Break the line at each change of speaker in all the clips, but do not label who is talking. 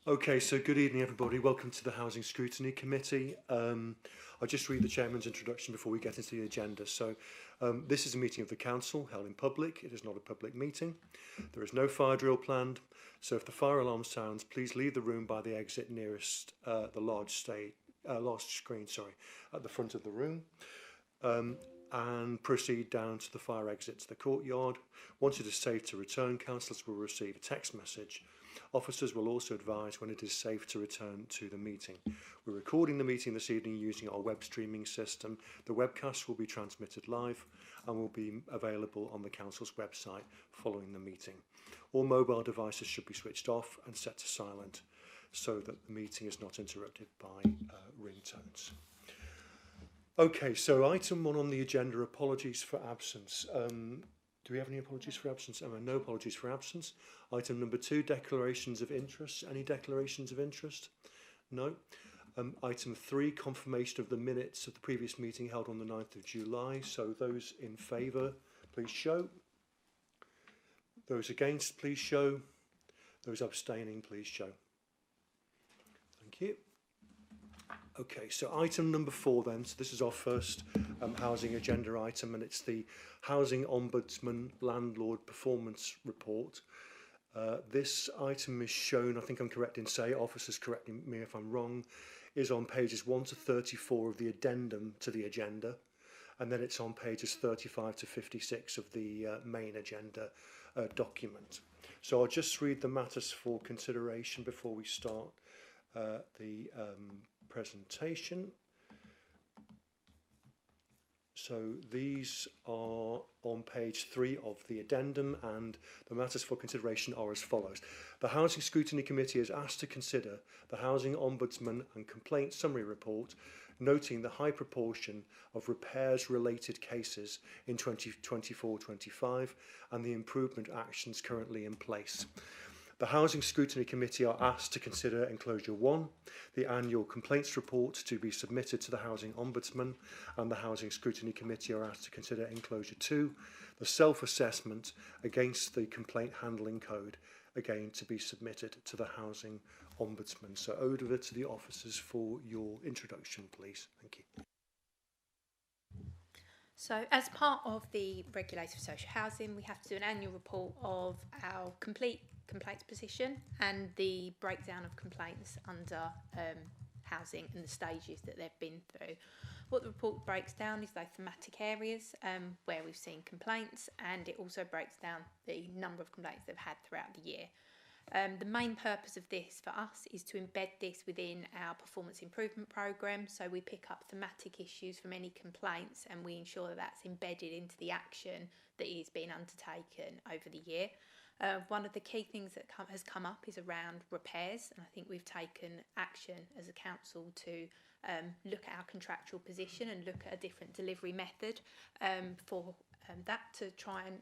Okay, so good evening everybody. Welcome to the Housing Scrutiny Committee. I'll just read the Chairman's introduction before we get into the agenda. So this is a meeting of the Council held in public. It is not a public meeting. There is no fire drill planned. So if the fire alarm sounds, please leave the room by the exit nearest the large screen, at the front of the room. And proceed down to the fire exit to the courtyard. Once it is safe to return, councillors will receive a text message. Officers will also advise when it is safe to return to the meeting. We're recording the meeting this evening using our web streaming system. The webcast will be transmitted live and will be available on the council's website following the meeting. All mobile devices should be switched off and set to silent so that the meeting is not interrupted by ringtones. Okay, so item 1 on the agenda, apologies for absence. Do we have any apologies for absence? No apologies for absence. Item number 2, declarations of interest. Any declarations of interest? No. Item 3, confirmation of the minutes of the previous meeting held on the 9th of July. So those in favour, please show. Those against, please show. Those abstaining, please show. Thank you. Okay, so item number 4 then, so this is our first housing agenda item, and it's the Housing Ombudsman Landlord Performance Report. This item is shown, I think I'm correct in saying, officers correcting me if I'm wrong, is on pages 1 to 34 of the addendum to the agenda, and then it's on pages 35 to 56 of the main agenda document. So I'll just read the matters for consideration before we start the presentation. So these are on page 3 of the addendum, and the matters for consideration are as follows. The Housing Scrutiny Committee is asked to consider the Housing Ombudsman and Complaint Summary Report, noting the high proportion of repairs-related cases in 2024-25 and the improvement actions currently in place. The Housing Scrutiny Committee are asked to consider Enclosure 1, the annual complaints report to be submitted to the Housing Ombudsman, and the Housing Scrutiny Committee are asked to consider Enclosure 2, the self-assessment against the Complaint Handling Code, again to be submitted to the Housing Ombudsman. So over to the officers for your introduction, please. Thank you.
So as part of the Regulator of Social Housing, we have to do an annual report of our complete complaints position and the breakdown of complaints under housing and the stages that they've been through. What the report breaks down is those thematic areas where we've seen complaints, and it also breaks down the number of complaints they've had throughout the year. The main purpose of this for us is to embed this within our performance improvement programme, so we pick up thematic issues from any complaints and we ensure that that's embedded into the action that is being undertaken over the year. One of the key things that has come up is around repairs, and I think we've taken action as a council to look at our contractual position and look at a different delivery method for that to try and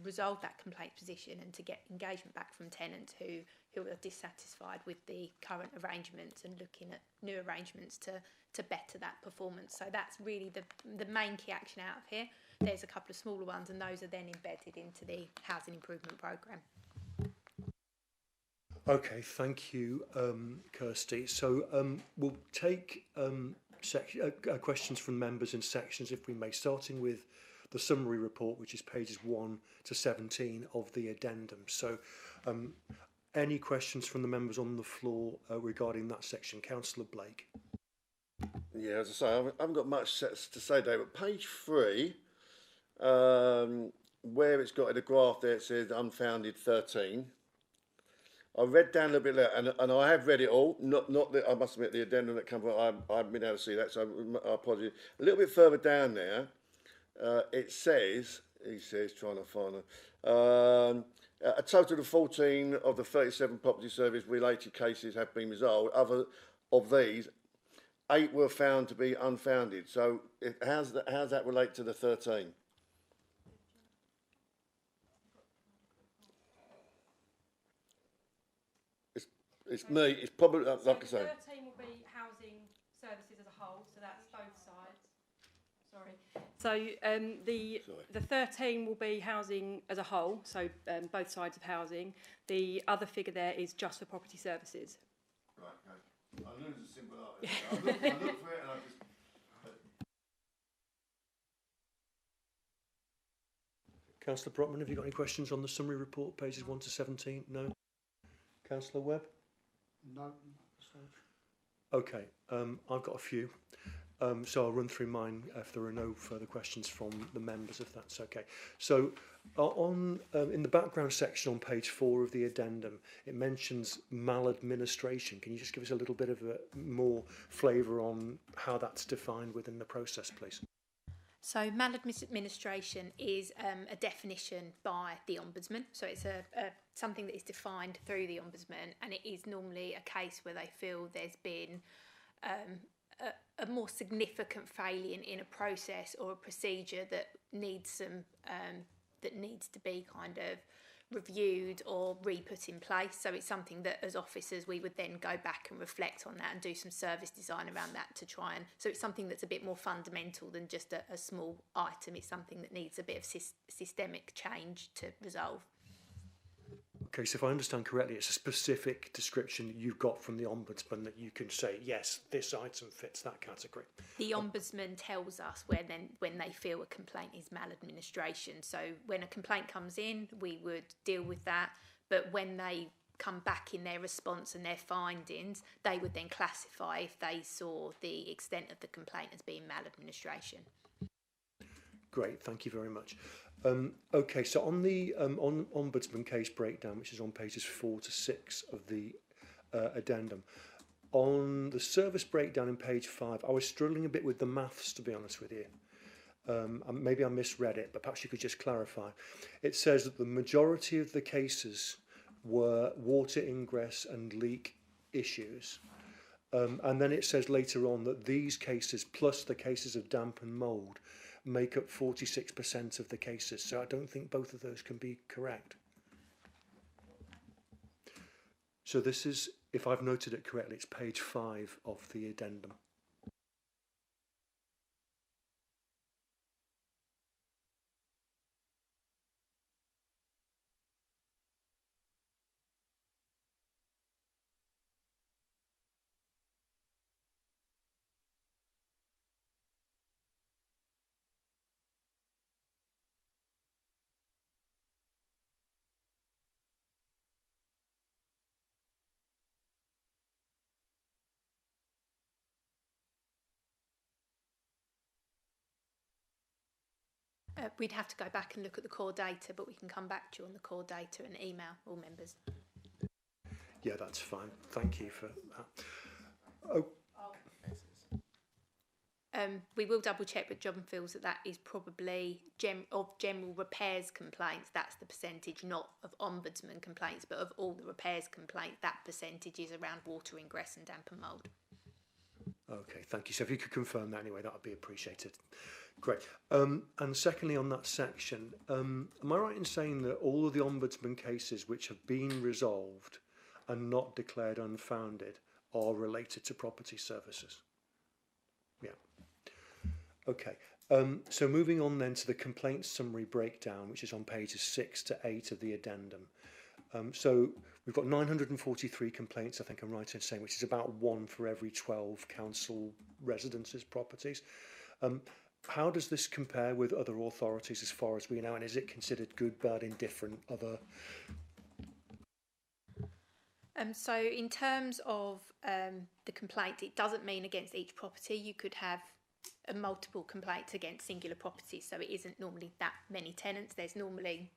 resolve that complaint position and to get engagement back from tenants who are dissatisfied with the current arrangements and looking at new arrangements to better that performance. So that's really the main key action out of here. There's a couple of smaller ones, and those are then embedded into the housing improvement programme.
Okay, thank you, Kirsty. So we'll take questions from members in sections, if we may, starting with the summary report, which is pages 1 to 17 of the addendum. So any questions from the members on the floor regarding that section? Councillor Blake.
Yeah, as I say, I haven't got much to say today, but page 3, where it's got in a graph there, it says unfounded 13. I read down a little bit later, and I have read it all. Not that I must admit the addendum that comes up, I haven't been able to see that, so I apologise. A little bit further down there, it says, trying to find a total of 14 of the 37 property service related cases have been resolved. Other of these, 8 were found to be unfounded. So how's that relate to the 13? It's me. It's probably like I say.
13 will be housing services as a whole, so that's both sides. Sorry. So the 13 will be housing as a whole, so both sides of housing. The other figure there is just for property services.
I knew it was a simple answer. I looked for it and I just...
Councillor Brockman, have you got any questions on the summary report, pages 1 to 17? No? Councillor Webb?
No.
Okay, I've got a few. So I'll run through mine if there are no further questions from the members, if that's okay. So in the background section on page 4 of the addendum, it mentions maladministration. Can you just give us a little bit of more flavour on how that's defined within the process, please?
So maladministration is a definition by the Ombudsman. So it's something that is defined through the Ombudsman, and it is normally a case where they feel there's been a more significant failure in a process or a procedure that needs to be kind of reviewed or re-put in place. So it's something that as officers we would then go back and reflect on that and do some service design around that to try and... So it's something that's a bit more fundamental than just a small item. It's something that needs a bit of systemic change to resolve.
Okay, so if I understand correctly, it's a specific description that you've got from the Ombudsman that you can say, yes, this item fits that category.
The Ombudsman tells us when they feel a complaint is maladministration. So when a complaint comes in, we would deal with that. But when they come back in their response and their findings, they would then classify if they saw the extent of the complaint as being maladministration. Great,
thank you very much. Okay, so on the Ombudsman case breakdown, which is on pages 4 to 6 of the addendum, on the service breakdown in page 5, I was struggling a bit with the maths, to be honest with you. Maybe I misread it, but perhaps you could just clarify. It says that the majority of the cases were water ingress and leak issues. And then it says later on that these cases, plus the cases of damp and mould, make up 46% of the cases. So I don't think both of those can be correct. So this is, if I've noted it correctly, it's page 5 of the addendum.
We'd have to go back and look at the core data, but we can come back to you on the core data and email all members.
Yeah, that's fine. Thank you for that.
We will double check, but John feels that is probably of general repairs complaints. That's the percentage, not of ombudsman complaints, but of all the repairs complaints, that percentage is around water ingress and damp and mould.
Okay, thank you. So if you could confirm that anyway, that would be appreciated. Great. And secondly, on that section, am I right in saying that all of the ombudsman cases which have been resolved and not declared unfounded are related to property services? Yeah. Okay. So moving on then to the complaint summary breakdown, which is on pages 6 to 8 of the addendum. So we've got 943 complaints, I think I'm right in saying, which is about 1 for every 12 council residences properties. How does this compare with other authorities as far as we know, and is it considered good, bad, indifferent, other?
So in terms of the complaint, it doesn't mean against each property. You could have multiple complaints against singular properties, so it isn't normally that many tenants. There's normally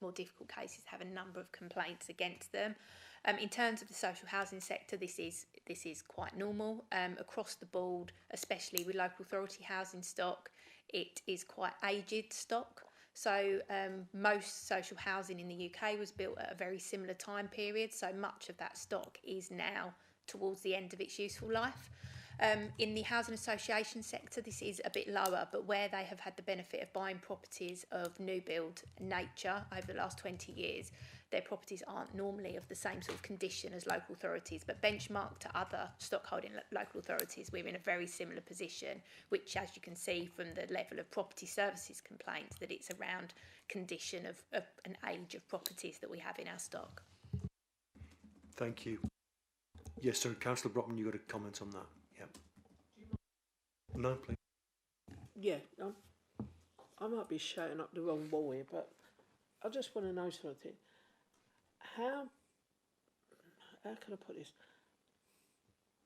more difficult cases have a number of complaints against them. In terms of the social housing sector, this is quite normal across the board, especially with local authority housing stock. It is quite aged stock. So most social housing in the UK was built at a very similar time period. So much of that stock is now towards the end of its useful life. In the housing association sector, this is a bit lower, but where they have had the benefit of buying properties of new build nature over the last 20 years, their properties aren't normally of the same sort of condition as local authorities, but benchmarked to other stockholding local authorities, we're in a very similar position, which, as you can see from the level of property services complaints, that it's around condition of an age of properties that we have in our stock.
Thank you. Yes, so Councillor Brockman, you got a comment on that? Yep. No, please.
Yeah, I might be shouting up the wrong wall here, but I just want to know something. How can I put this?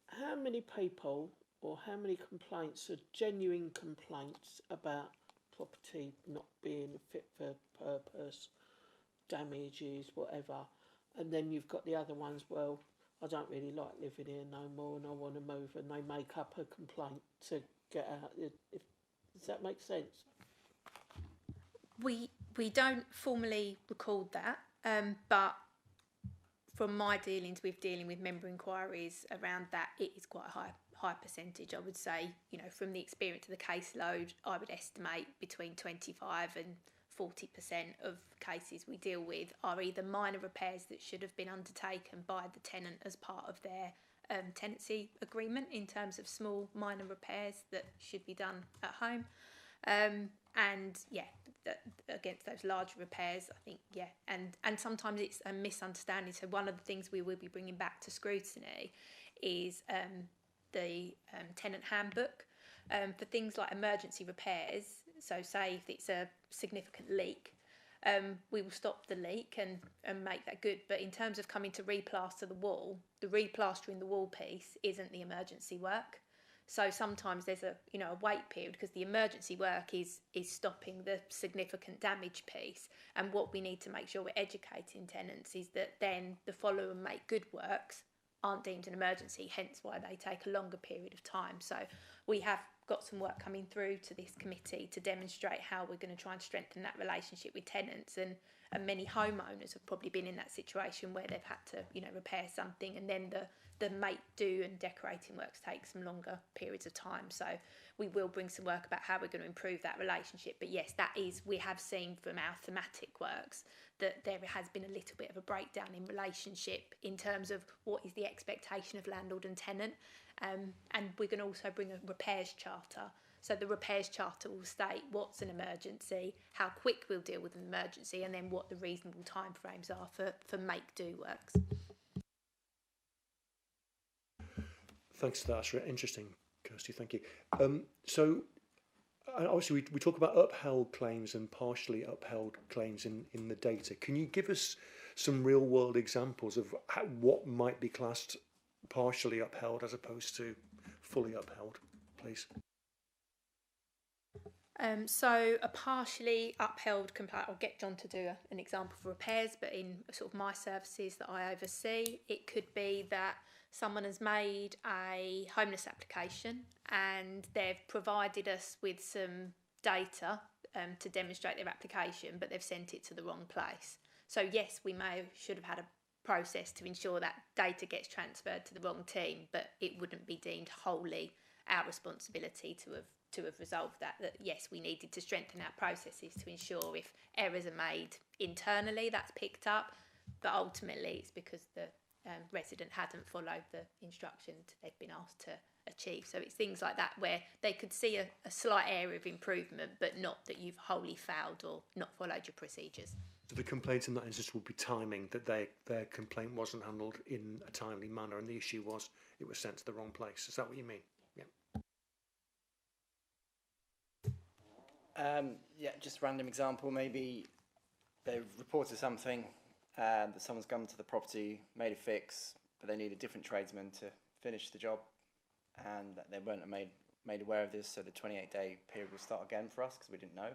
How many people or how many complaints are genuine complaints about property not being fit for purpose, damages, whatever, and then you've got the other ones, well, I don't really like living here no more and I want to move, and they make up a complaint to get out. Does that make sense?
We don't formally record that, but from my dealings with dealing with member inquiries around that, it is quite a high percentage. I would say, you know, from the experience of the caseload, I would estimate between 25 and 40% of cases we deal with are either minor repairs that should have been undertaken by the tenant as part of their tenancy agreement, in terms of small minor repairs that should be done at home. And yeah, against those larger repairs, I think, yeah, and sometimes it's a misunderstanding. So one of the things we will be bringing back to scrutiny is the tenant handbook for things like emergency repairs. So say if it's a significant leak, we will stop the leak and make that good. But in terms of coming to replaster the wall, the replastering the wall piece isn't the emergency work. So sometimes there's a wait period, because the emergency work is stopping the significant damage piece. And what we need to make sure we're educating tenants is that then the follow and make good works aren't deemed an emergency, hence why they take a longer period of time. So we have got some work coming through to this committee to demonstrate how we're going to try and strengthen that relationship with tenants, and many homeowners have probably been in that situation where they've had to repair something, and then the make do and decorating works take some longer periods of time. So we will bring some work about how we're going to improve that relationship. But yes, we have seen from our thematic works that there has been a little bit of a breakdown in relationship in terms of what is the expectation of landlord and tenant. And we're going to also bring a repairs charter. So the repairs charter will state what's an emergency, how quick we'll deal with an emergency, and then what the reasonable timeframes are for make do works.
Thanks for that. That's really interesting, Kirsty. Thank you. So obviously we talk about upheld claims and partially upheld claims in the data. Can you give us some real world examples of what might be classed partially upheld as opposed to fully upheld, please?
So a partially upheld complaint, I'll get John to do an example for repairs, but in sort of my services that I oversee, it could be that someone has made a homeless application and they've provided us with some data to demonstrate their application, but they've sent it to the wrong place. So yes, we should have had a process to ensure that data gets transferred to the wrong team, but it wouldn't be deemed wholly our responsibility to have resolved that yes, we needed to strengthen our processes to ensure if errors are made internally, that's picked up, but ultimately it's because the resident hadn't followed the instructions they'd been asked to achieve. So it's things like that where they could see a slight area of improvement, but not that you've wholly failed or not followed your procedures.
So the complaint in that instance would be timing, that their complaint wasn't handled in a timely manner, and the issue was it was sent to the wrong place. Is that what you mean?
Yeah, just a random example. Maybe they've reported something that someone's come to the property, made a fix, but they need a different tradesman to finish the job, and they weren't made aware of this, so the 28-day period will start again for us because we didn't know.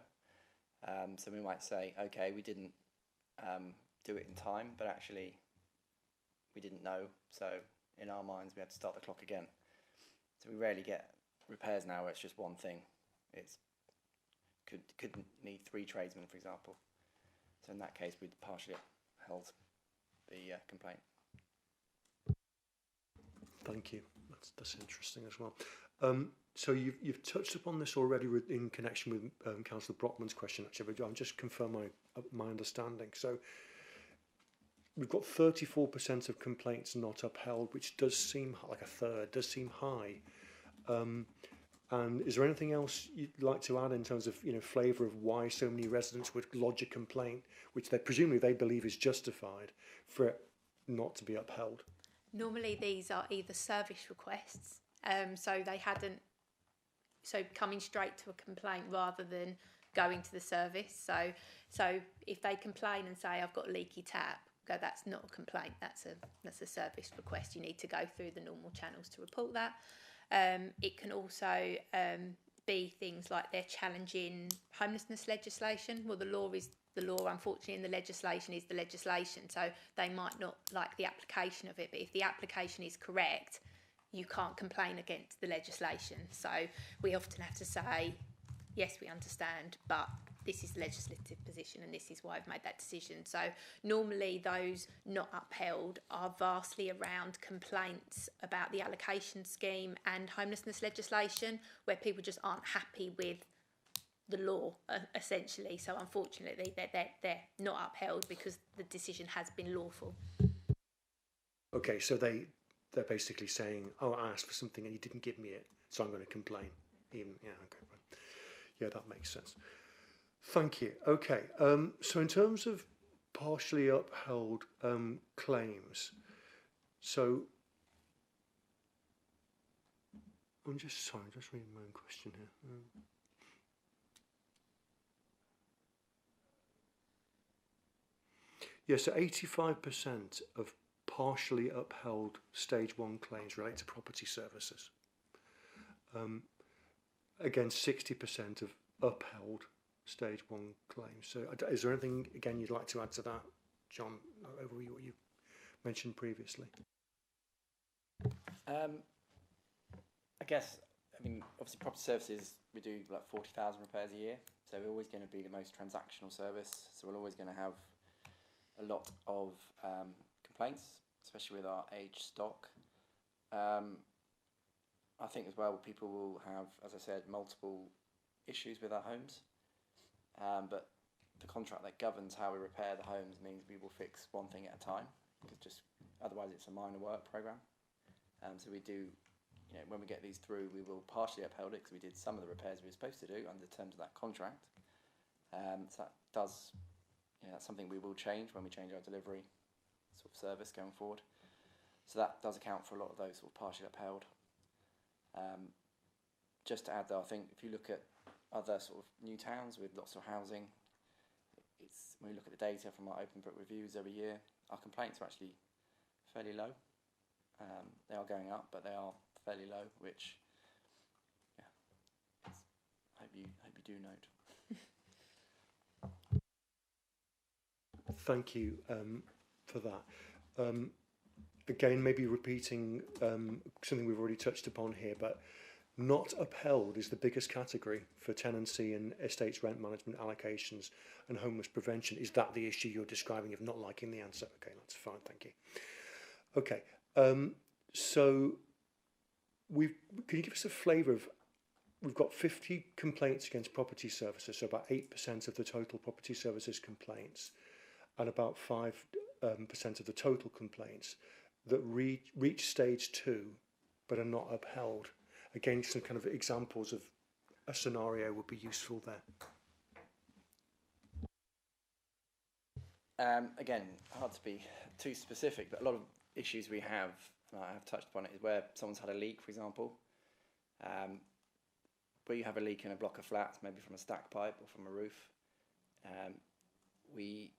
So we might say, okay, we didn't do it in time, but actually we didn't know, so in our minds we had to start the clock again. So we rarely get repairs now where it's just one thing. It's could need 3 tradesmen, for example. So in that case, we'd partially upheld the complaint.
Thank you. That's interesting as well. So you've touched upon this already in connection with Councillor Brockman's question, actually, but I'll just confirm my understanding. So we've got 34% of complaints not upheld, which does seem like a third, does seem high. And is there anything else you'd like to add in terms of flavour of why so many residents would lodge a complaint, which presumably they believe is justified, for it not to be upheld?
Normally these are either service requests, so they hadn't, so coming straight to a complaint rather than going to the service. So if they complain and say I've got a leaky tap, go, that's not a complaint, that's a service request. You need to go through the normal channels to report that. It can also be things like they're challenging homelessness legislation. Well, the law is the law, unfortunately, and the legislation is the legislation. So they might not like the application of it, but if the application is correct, you can't complain against the legislation. So we often have to say, yes, we understand, but this is the legislative position and this is why I've made that decision. So normally those not upheld are vastly around complaints about the allocation scheme and homelessness legislation, where people just aren't happy with the law, essentially. So unfortunately they're not upheld because the decision has been lawful.
Okay, so they're basically saying, oh, I asked for something and you didn't give me it, so I'm going to complain. Even, yeah, okay, right. Yeah, that makes sense. Thank you. Okay, so in terms of partially upheld claims, so I'm just reading my own question here. Yeah, so 85% of partially upheld stage 1 claims relate to property services. Against 60% of upheld stage 1 claims. So is there anything, again, you'd like to add to that, John, over what you mentioned previously?
I guess, I mean, obviously property services, we do like 40,000 repairs a year, so we're always going to be the most transactional service, so we're always going to have a lot of complaints, especially with our aged stock. I think as well people will have, as I said, multiple issues with our homes, but the contract that governs how we repair the homes means we will fix one thing at a time, because just otherwise it's a minor work programme. So we do, you know, when we get these through, we will partially uphold it because we did some of the repairs we were supposed to do under the terms of that contract. So that does, you know, that's something we will change when we change our delivery sort of service going forward. So that does account for a lot of those sort of partially upheld. Just to add though, I think if you look at other sort of new towns with lots of housing, it's, when we look at the data from our open book reviews every year, our complaints are actually fairly low. They are going up, but they are fairly low, which, yeah, I hope you do note.
Thank you for that. Again, maybe repeating something we've already touched upon here, but not upheld is the biggest category for tenancy and estates rent management allocations and homeless prevention. Is that the issue you're describing of not liking the answer? Okay, that's fine, thank you. Okay, so can you give us a flavour of, we've got 50 complaints against property services, so about 8% of the total property services complaints, and about 5% of the total complaints that reach stage 2 but are not upheld. Again, some kind of examples of a scenario would be useful there.
Again, hard to be too specific, but a lot of issues we have, and I have touched upon it, is where someone's had a leak, for example. Where you have a leak in a block of flats, maybe from a stack pipe or from a roof, we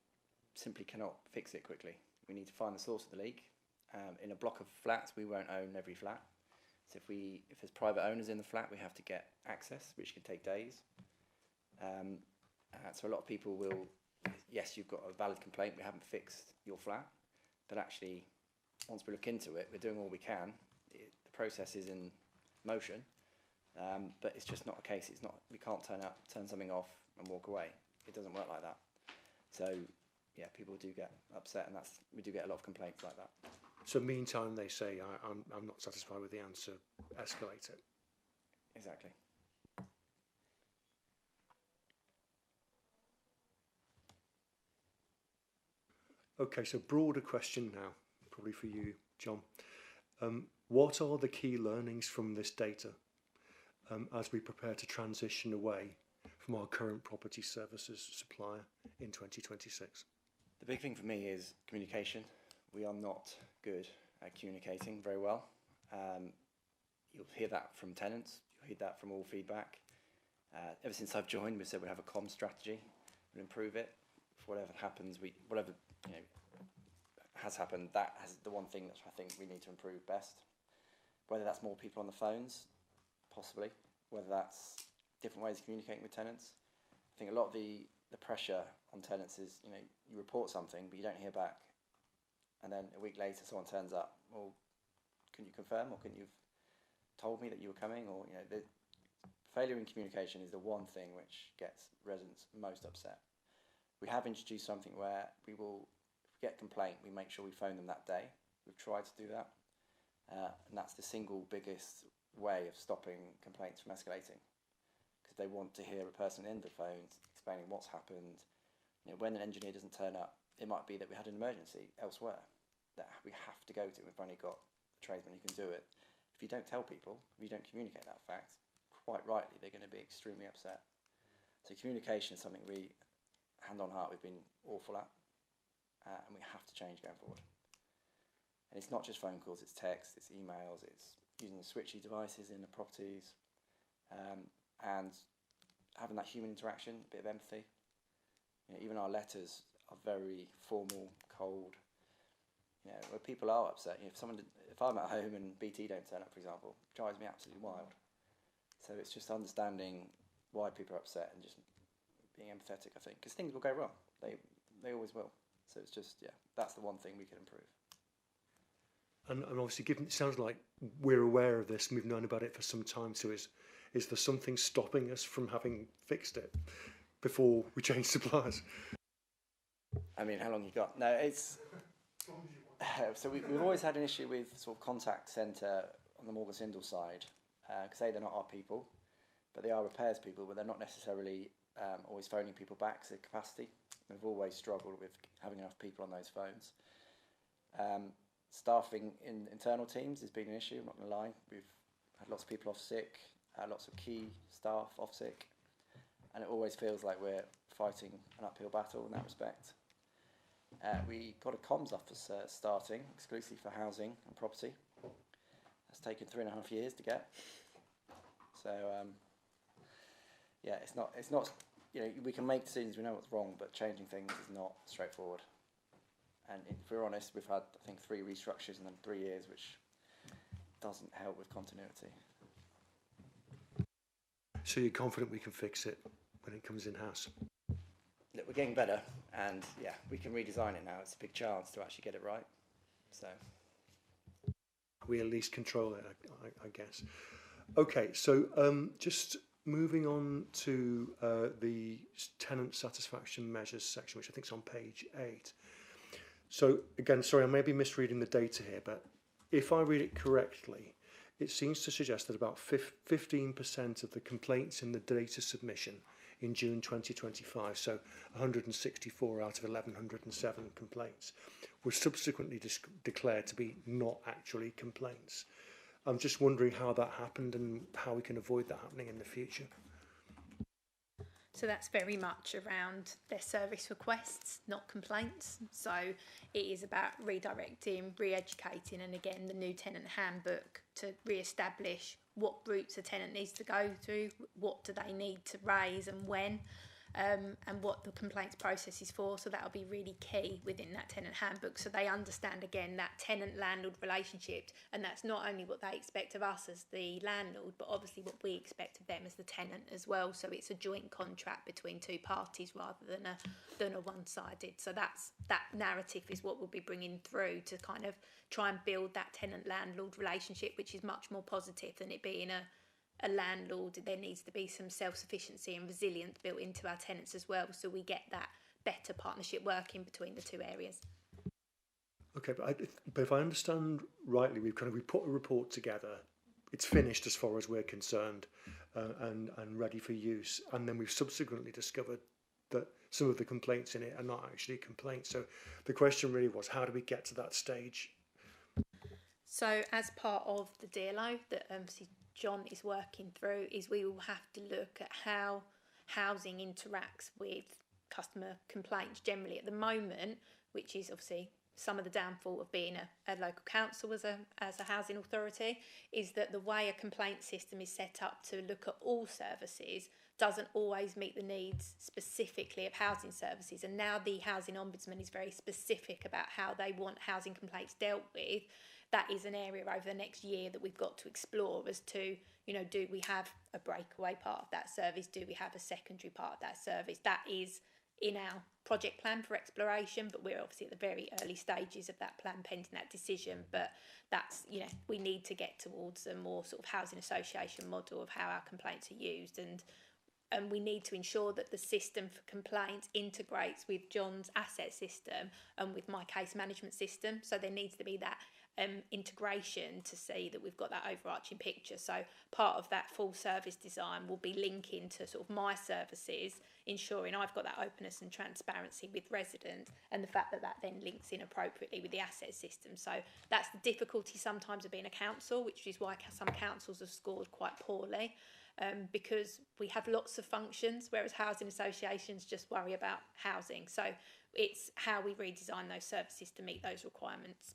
simply cannot fix it quickly. We need to find the source of the leak. In a block of flats, we won't own every flat. So if there's private owners in the flat, we have to get access, which can take days. So a lot of people will, yes, you've got a valid complaint, we haven't fixed your flat, but actually, once we look into it, we're doing all we can. The process is in motion, but it's just not a case. It's not. We can't turn something off and walk away. It doesn't work like that. So, yeah, people do get upset, and we do get a lot of complaints like that.
So meantime, they say, I'm not satisfied with the answer, escalate it.
Exactly.
Okay, so broader question now, probably for you, John. What are the key learnings from this data as we prepare to transition away from our current property services supplier in 2026?
The big thing for me is communication. We are not good communicating very well. You'll hear that from tenants, you'll hear that from all feedback. Ever since I've joined, we've said we have a comm strategy, we'll improve it. For whatever happens, whatever has happened, that has the one thing that I think we need to improve best. Whether that's more people on the phones, possibly, whether that's different ways of communicating with tenants. I think a lot of the pressure on tenants is, you report something, but you don't hear back. And then a week later, someone turns up, well, can you confirm, or couldn't you have told me that you were coming? Or, the failure in communication is the one thing which gets residents most upset. We have introduced something where we will, if we get a complaint, we make sure we phone them that day. We've tried to do that. And that's the single biggest way of stopping complaints from escalating. Because they want to hear a person in the phone explaining what's happened. When an engineer doesn't turn up, it might be that we had an emergency elsewhere that we have to go to. We've only got a tradesman who can do it. If you don't tell people, if you don't communicate that fact, quite rightly, they're going to be extremely upset. So communication is something we, hand on heart, we've been awful at, and we have to change going forward. And it's not just phone calls, it's text, it's emails, it's using the switchy devices in the properties, and having that human interaction, a bit of empathy. Even our letters are very formal, cold. Where people are upset. If I'm at home and BT don't turn up, for example, it drives me absolutely wild. So it's just understanding why people are upset and just being empathetic, I think, because things will go wrong. They always will. So it's just, that's the one thing we can improve.
And obviously, it sounds like we're aware of this and we've known about it for some time. So is there something stopping us from having fixed it before we change suppliers?
I mean, how long you got? No, it's... So we've always had an issue with sort of contact centre on the Morgan Sindall side, because they're not our people, but they are repairs people, but they're not necessarily always phoning people back to capacity. We've always struggled with having enough people on those phones. Staffing in internal teams has been an issue, I'm not going to lie. We've had lots of people off sick, lots of key staff off sick, and it always feels like we're fighting an uphill battle in that respect. We got a comms officer starting exclusively for housing and property. That's taken 3.5 years to get. So it's not. We can make decisions, we know what's wrong, but changing things is not straightforward. And if we're honest, we've had, I think, 3 restructures in 3 years, which doesn't help with continuity.
So you're confident we can fix it when it comes in-house?
Look, we're getting better, and we can redesign it now. It's a big chance to actually get it right. So
we at least control it, I guess. Okay, so just moving on to the tenant satisfaction measures section, which I think is on page 8. So again, sorry, I may be misreading the data here, but if I read it correctly, it seems to suggest that about 15% of the complaints in the data submission in June 2025, so 164 out of 1,107 complaints, were subsequently declared to be not actually complaints. I'm just wondering how that happened and how we can avoid that happening in the future.
So that's very much around their service requests, not complaints. So it is about redirecting, re-educating, and again, the new tenant handbook to re-establish what routes a tenant needs to go through, what do they need to raise and when, and what the complaints process is for. So that'll be really key within that tenant handbook, so they understand again that tenant-landlord relationship, and that's not only what they expect of us as the landlord, but obviously what we expect of them as the tenant as well. So it's a joint contract between 2 parties rather than a one-sided. So that narrative is what we'll be bringing through to kind of try and build that tenant-landlord relationship, which is much more positive than it being a landlord. There needs to be some self-sufficiency and resilience built into our tenants as well, so we get that better partnership working between the 2 areas.
Okay, but if I understand rightly, we put a report together. It's finished as far as we're concerned, and ready for use. And then we've subsequently discovered that some of the complaints in it are not actually complaints. So the question really was, how do we get to that stage? So
as part of the DLO that John is working through, is we will have to look at how housing interacts with customer complaints generally at the moment, which is obviously some of the downfall of being a local council as a housing authority, is that the way a complaint system is set up to look at all services doesn't always meet the needs specifically of housing services. And now the Housing Ombudsman is very specific about how they want housing complaints dealt with. That is an area over the next year that we've got to explore as to, you know, do we have a breakaway part of that service? Do we have a secondary part of that service? That is in our project plan for exploration, but we're obviously at the very early stages of that plan pending that decision. But that's, you know, we need to get towards a more sort of housing association model of how our complaints are used, and we need to ensure that the system for complaints integrates with John's asset system and with my case management system. So there needs to be that integration to see that we've got that overarching picture. So part of that full service design will be linking to sort of my services, ensuring I've got that openness and transparency with residents, and the fact that that then links in appropriately with the asset system. So that's the difficulty sometimes of being a council, which is why some councils have scored quite poorly. Because we have lots of functions, whereas housing associations just worry about housing. So it's how we redesign those services to meet those requirements.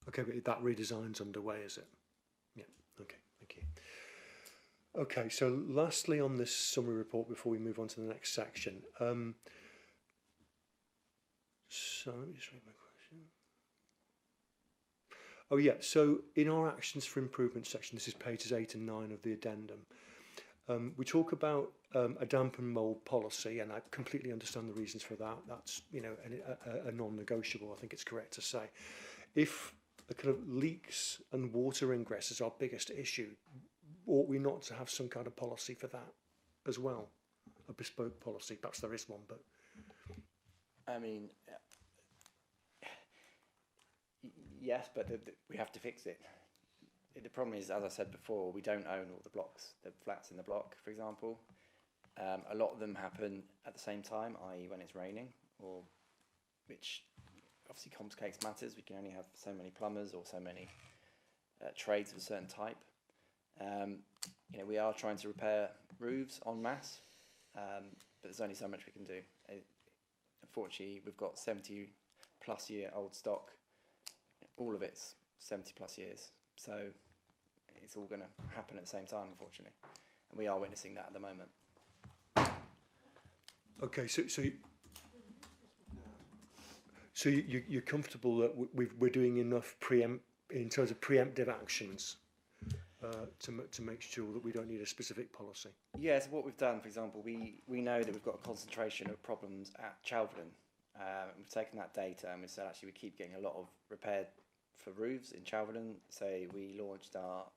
Okay, but that redesign's underway, is it? Yeah, okay, thank you. Okay, so lastly on this summary report before we move on to the next section. So let me just read my question. Oh yeah, so in our actions for improvement section, this is pages 8 and 9 of the addendum, we talk about a damp and mould policy, and I completely understand the reasons for that. That's, you know, a non-negotiable, I think it's correct to say. If the kind of leaks and water ingress is our biggest issue, ought we not to have some kind of policy for that as well? A bespoke policy, perhaps there is one, but...
I mean, yes, but we have to fix it. The problem is, as I said before, we don't own all the blocks, the flats in the block, for example. A lot of them happen at the same time, i.e. when it's raining, or which obviously complicates matters. We can only have so many plumbers or so many trades of a certain type. You know, we are trying to repair roofs en masse, but there's only so much we can do. Unfortunately, we've got 70+ year old stock. All of it's 70+ years, so it's all going to happen at the same time, unfortunately, and we are witnessing that at the moment.
Okay, so you're comfortable that we're doing enough in terms of preemptive actions to make sure that we don't need a specific policy?
Yes, what we've done, for example, we know that we've got a concentration of problems at Chalverdon. We've taken that data and we said actually we keep getting a lot of repair for roofs in Chalverdon, so we launched our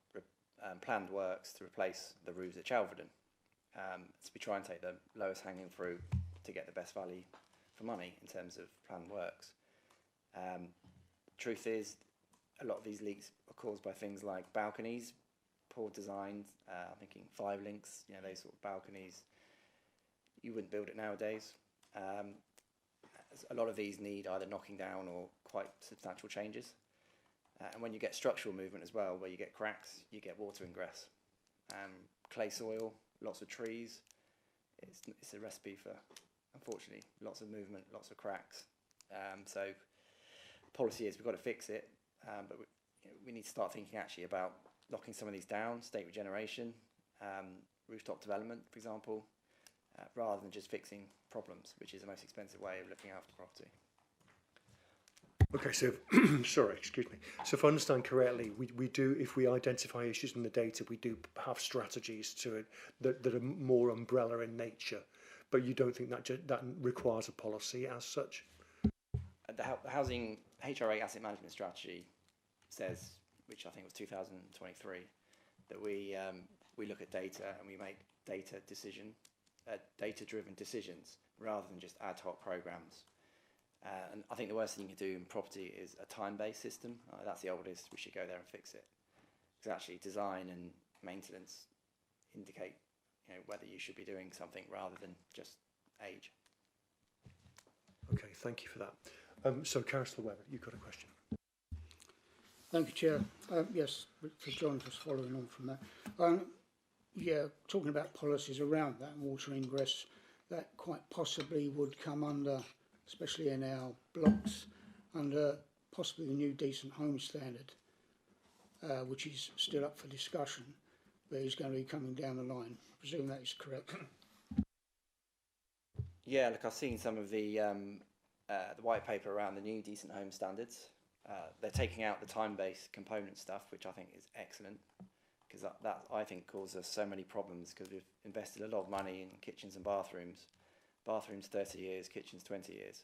planned works to replace the roofs at Chalverdon. So we try and take the lowest hanging fruit to get the best value for money in terms of planned works. Truth is, a lot of these leaks are caused by things like balconies, poor design. I'm thinking 5 links, you know, those sort of balconies. You wouldn't build it nowadays. A lot of these need either knocking down or quite substantial changes. And when you get structural movement as well, where you get cracks, you get water ingress. Clay soil, lots of trees. It's a recipe for, unfortunately, lots of movement, lots of cracks. So policy is we've got to fix it, but we need to start thinking actually about knocking some of these down, state regeneration, rooftop development, for example, rather than just fixing problems, which is the most expensive way of looking after property.
Okay, so, sorry, excuse me. So if I understand correctly, we do, if we identify issues in the data, we do have strategies to it that are more umbrella in nature, but you don't think that requires a policy as such?
The housing HRA asset management strategy says, which I think was 2023, that we look at data and we make data-driven decisions rather than just ad hoc programs. And I think the worst thing you can do in property is a time-based system. That's the oldest. We should go there and fix it. Because actually, design and maintenance indicate, you know, whether you should be doing something rather than just age.
Okay, thank you for that. So, Councillor Webber, you've got a question.
Thank you, Chair. Yes, for John, just following on from that. Yeah, talking about policies around that water ingress, that quite possibly would come under, especially in our blocks, under possibly the new decent home standard, which is still up for discussion, but is going to be coming down the line. I presume that is correct.
Yeah, look, I've seen some of the white paper around the new decent home standards. They're taking out the time-based component stuff, which I think is excellent, because that I think causes us so many problems, because we've invested a lot of money in kitchens and bathrooms. Bathrooms 30 years, kitchens 20 years.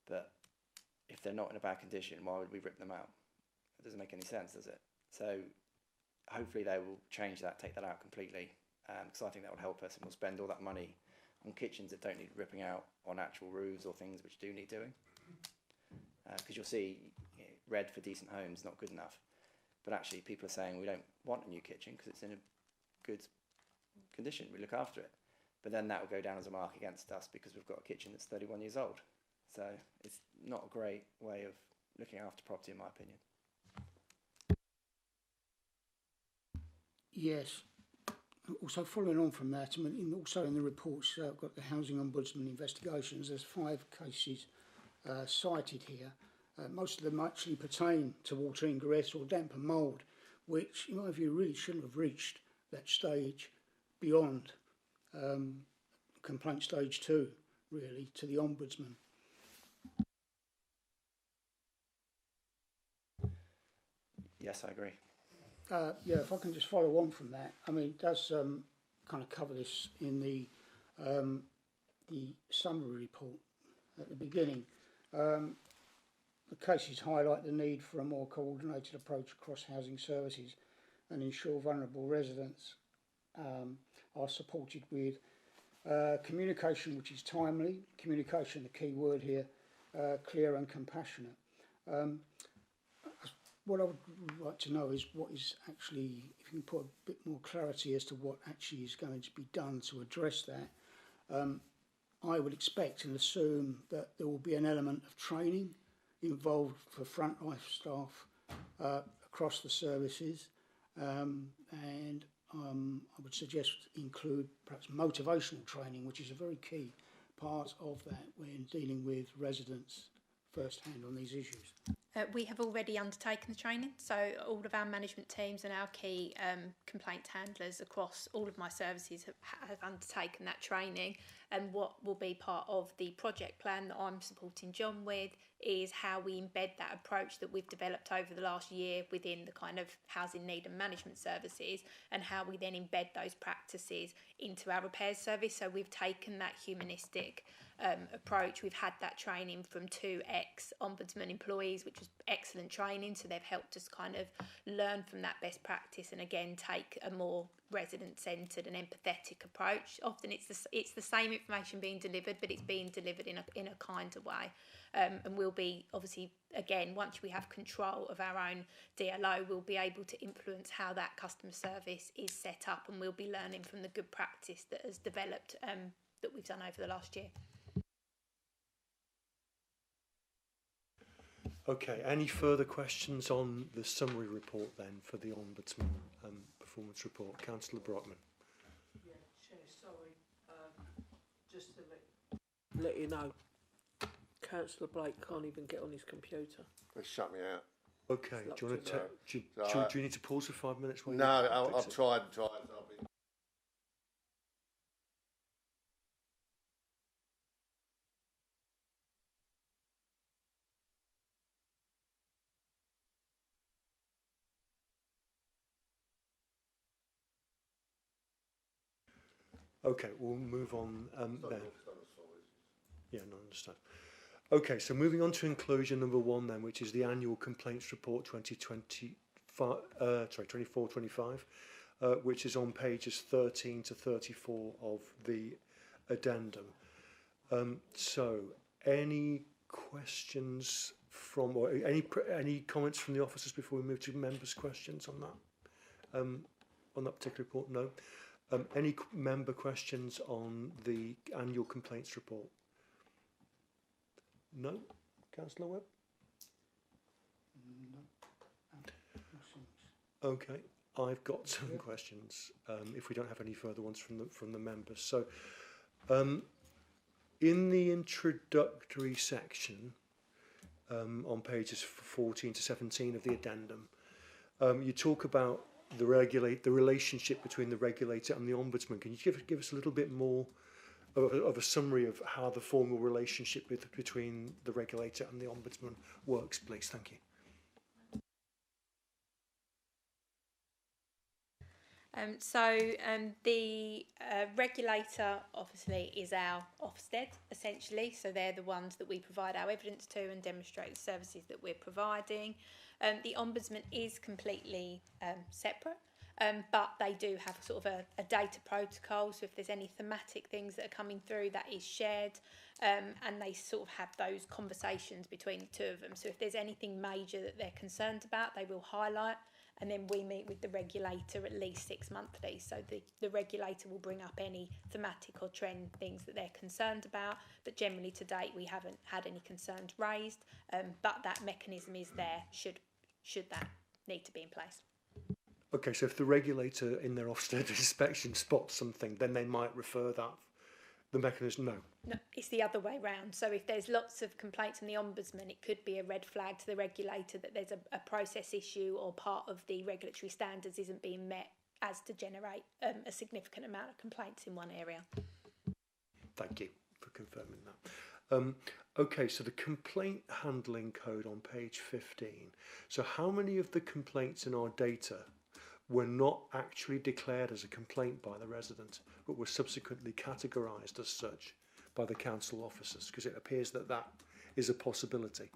But if they're not in a bad condition, why would we rip them out? It doesn't make any sense, does it? So hopefully they will change that, take that out completely, because I think that will help us, and we'll spend all that money on kitchens that don't need ripping out, on actual roofs or things which do need doing. Because you'll see, you know, red for decent homes not good enough, but actually people are saying we don't want a new kitchen because it's in a good condition, we look after it. But then that will go down as a mark against us because we've got a kitchen that's 31 years old. So it's not a great way of looking after property, in my opinion.
Yes. Also, following on from that, I mean, also in the reports, I've got the Housing Ombudsman investigations. There's 5 cases cited here. Most of them actually pertain to water ingress or damp and mould, which, in my view, really shouldn't have reached that stage beyond complaint stage 2, really, to the Ombudsman.
Yes, I agree.
Yeah, if I can just follow on from that, I mean, it does kind of cover this in the summary report at the beginning. The cases highlight the need for a more coordinated approach across housing services and ensure vulnerable residents are supported with communication which is timely, communication, the key word here, clear and compassionate. What I would like to know is what is actually, if you can put a bit more clarity as to what actually is going to be done to address that. I would expect and assume that there will be an element of training involved for front life staff across the services, and I would suggest include perhaps motivational training, which is a very key part of that when dealing with residents firsthand on these issues.
We have already undertaken the training, so all of our management teams and our key complaint handlers across all of my services have undertaken that training. And what will be part of the project plan that I'm supporting John with is how we embed that approach that we've developed over the last year within the kind of housing need and management services, and how we then embed those practices into our repairs service. So we've taken that humanistic approach. We've had that training from 2 ex-Ombudsman employees, which was excellent training, so they've helped us kind of learn from that best practice and again take a more resident-centred and empathetic approach. Often it's the same information being delivered, but it's being delivered in a kinder way. And we'll be, obviously, again, once we have control of our own DLO, we'll be able to influence how that customer service is set up, and we'll be learning from the good practice that has developed that we've done over the last year.
Okay, any further questions on the summary report then for the Ombudsman performance report? Councillor Brockman.
Yeah, Chair, sorry. Just to let you know, Councillor Blake can't even get on his computer.
They shut me out.
Okay, do you want to do you need to pause for 5 minutes? While
No,
you
I've tried and tried. I'll be...
Okay, we'll move on then. Yeah, no, I understand. Okay, so moving on to inclusion number 1 then, which is the annual complaints report 24-25, which is on pages 13 to 34 of the addendum. So, any questions from, or any comments from the officers before we move to members' questions on that particular report? No. Any member questions on the annual complaints report? No? Councillor Webb? No. Okay, I've got some questions, if we don't have any further ones from the members. So, in the introductory section, on pages 14 to 17 of the addendum. You talk about the relationship between the regulator and the ombudsman. Can you give us a little bit more of a summary of how the formal relationship between the regulator and the ombudsman works, please? Thank you.
The regulator obviously is our Ofsted essentially, so they're the ones that we provide our evidence to and demonstrate the services that we're providing. The Ombudsman is completely separate, but they do have sort of a data protocol, so if there's any thematic things that are coming through, that is shared, and they sort of have those conversations between the two of them. So if there's anything major that they're concerned about, they will highlight. And then we meet with the regulator at least 6 monthly. So the regulator will bring up any thematic or trend things that they're concerned about. But generally to date, we haven't had any concerns raised. But that mechanism is there should that need to be in place.
Okay, so if the regulator in their Ofsted inspection spots something, then they might refer that. The mechanism, no.
No, it's the other way round. So if there's lots of complaints from the Ombudsman, it could be a red flag to the regulator that there's a process issue or part of the regulatory standards isn't being met as to generate a significant amount of complaints in one area.
Thank you for confirming that. Okay, so the complaint handling code on page 15. So how many of the complaints in our data were not actually declared as a complaint by the resident, but were subsequently categorised as such by the council officers? Because it appears that that is a possibility.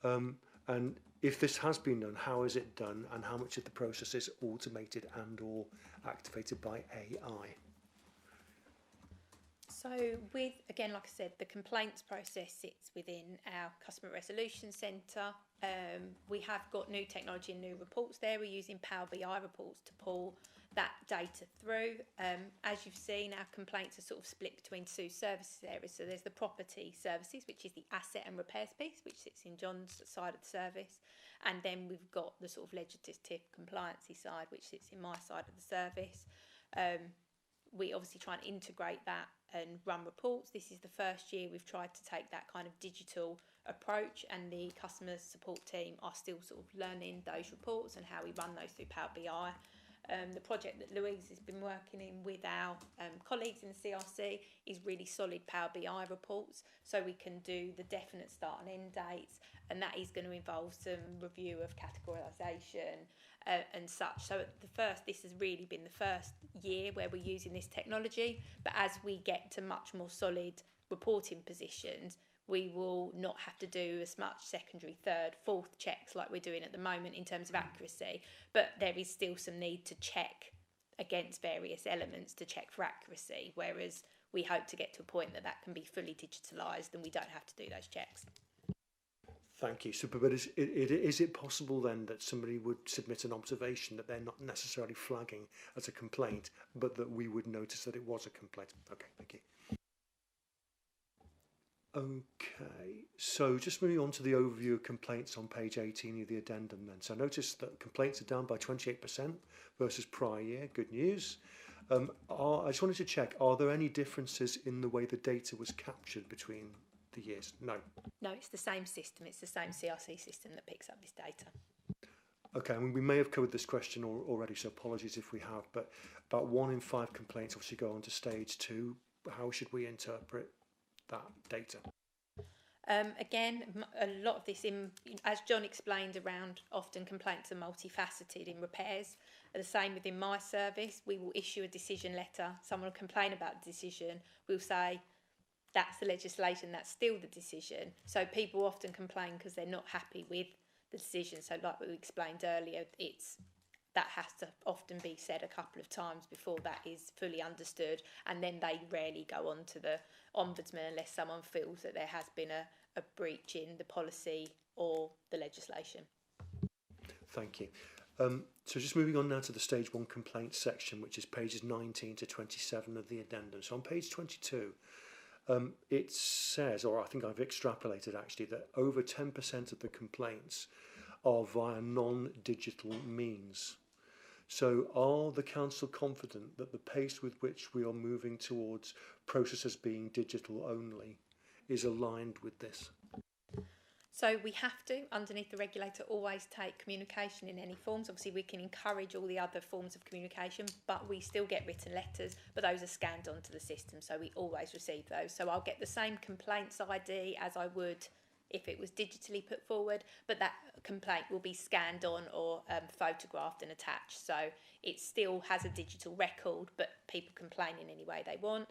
And if this has been done, how is it done, and how much of the process is automated and or activated by AI?
So with, again, like I said, the complaints process sits within our Customer Resolution Centre. We have got new technology and new reports there. We're using Power BI reports to pull that data through. As you've seen, our complaints are sort of split between two services areas. So there's the property services, which is the asset and repairs piece, which sits in John's side of the service. And then we've got the sort of legislative compliancy side, which sits in my side of the service. We obviously try and integrate that and run reports. This is the first year we've tried to take that kind of digital approach, and the customer support team are still sort of learning those reports and how we run those through Power BI. The project that Louise has been working in with our colleagues in the CRC is really solid Power BI reports, so we can do the definite start and end dates, and that is going to involve some review of categorisation and such. So this has really been the first year where we're using this technology, but as we get to much more solid reporting positions, we will not have to do as much secondary, third, fourth checks like we're doing at the moment in terms of accuracy, but there is still some need to check against various elements to check for accuracy, whereas we hope to get to a point that that can be fully digitalised and we don't have to do those checks.
Thank you. So, but is it possible then that somebody would submit an observation that they're not necessarily flagging as a complaint, but that we would notice that it was a complaint? Okay, thank you. Okay, so just moving on to the overview of complaints on page 18 of the addendum then. So I noticed that complaints are down by 28% versus prior year. Good news. I just wanted to check, are there any differences in the way the data was captured between the years? No.
No, it's the same system. It's the same CRC system that picks up this data.
Okay, I mean, we may have covered this question already, so apologies if we have, but about 1 in 5 complaints obviously go on to stage 2. How should we interpret that data?
Again, a lot of this, as John explained, around often complaints are multifaceted in repairs. The same within my service, we will issue a decision letter. Someone will complain about the decision. We'll say, that's the legislation, that's still the decision. So people often complain because they're not happy with the decision. So like we explained earlier, that has to often be said a couple of times before that is fully understood, and then they rarely go on to the Ombudsman unless someone feels that there has been a breach in the policy or the legislation. Thank you.
So just moving on now to the stage 1 complaints section, which is pages 19 to 27 of the addendum. So on page 22, it says, or I think I've extrapolated actually, that over 10% of the complaints are via non-digital means. So are the council confident that the pace with which we are moving towards processes being digital only is aligned with this?
So we have to, underneath the regulator, always take communication in any forms. Obviously, we can encourage all the other forms of communication, but we still get written letters, but those are scanned onto the system, so we always receive those. So I'll get the same complaints ID as I would if it was digitally put forward, but that complaint will be scanned on or photographed and attached. So it still has a digital record, but people complain in any way they want.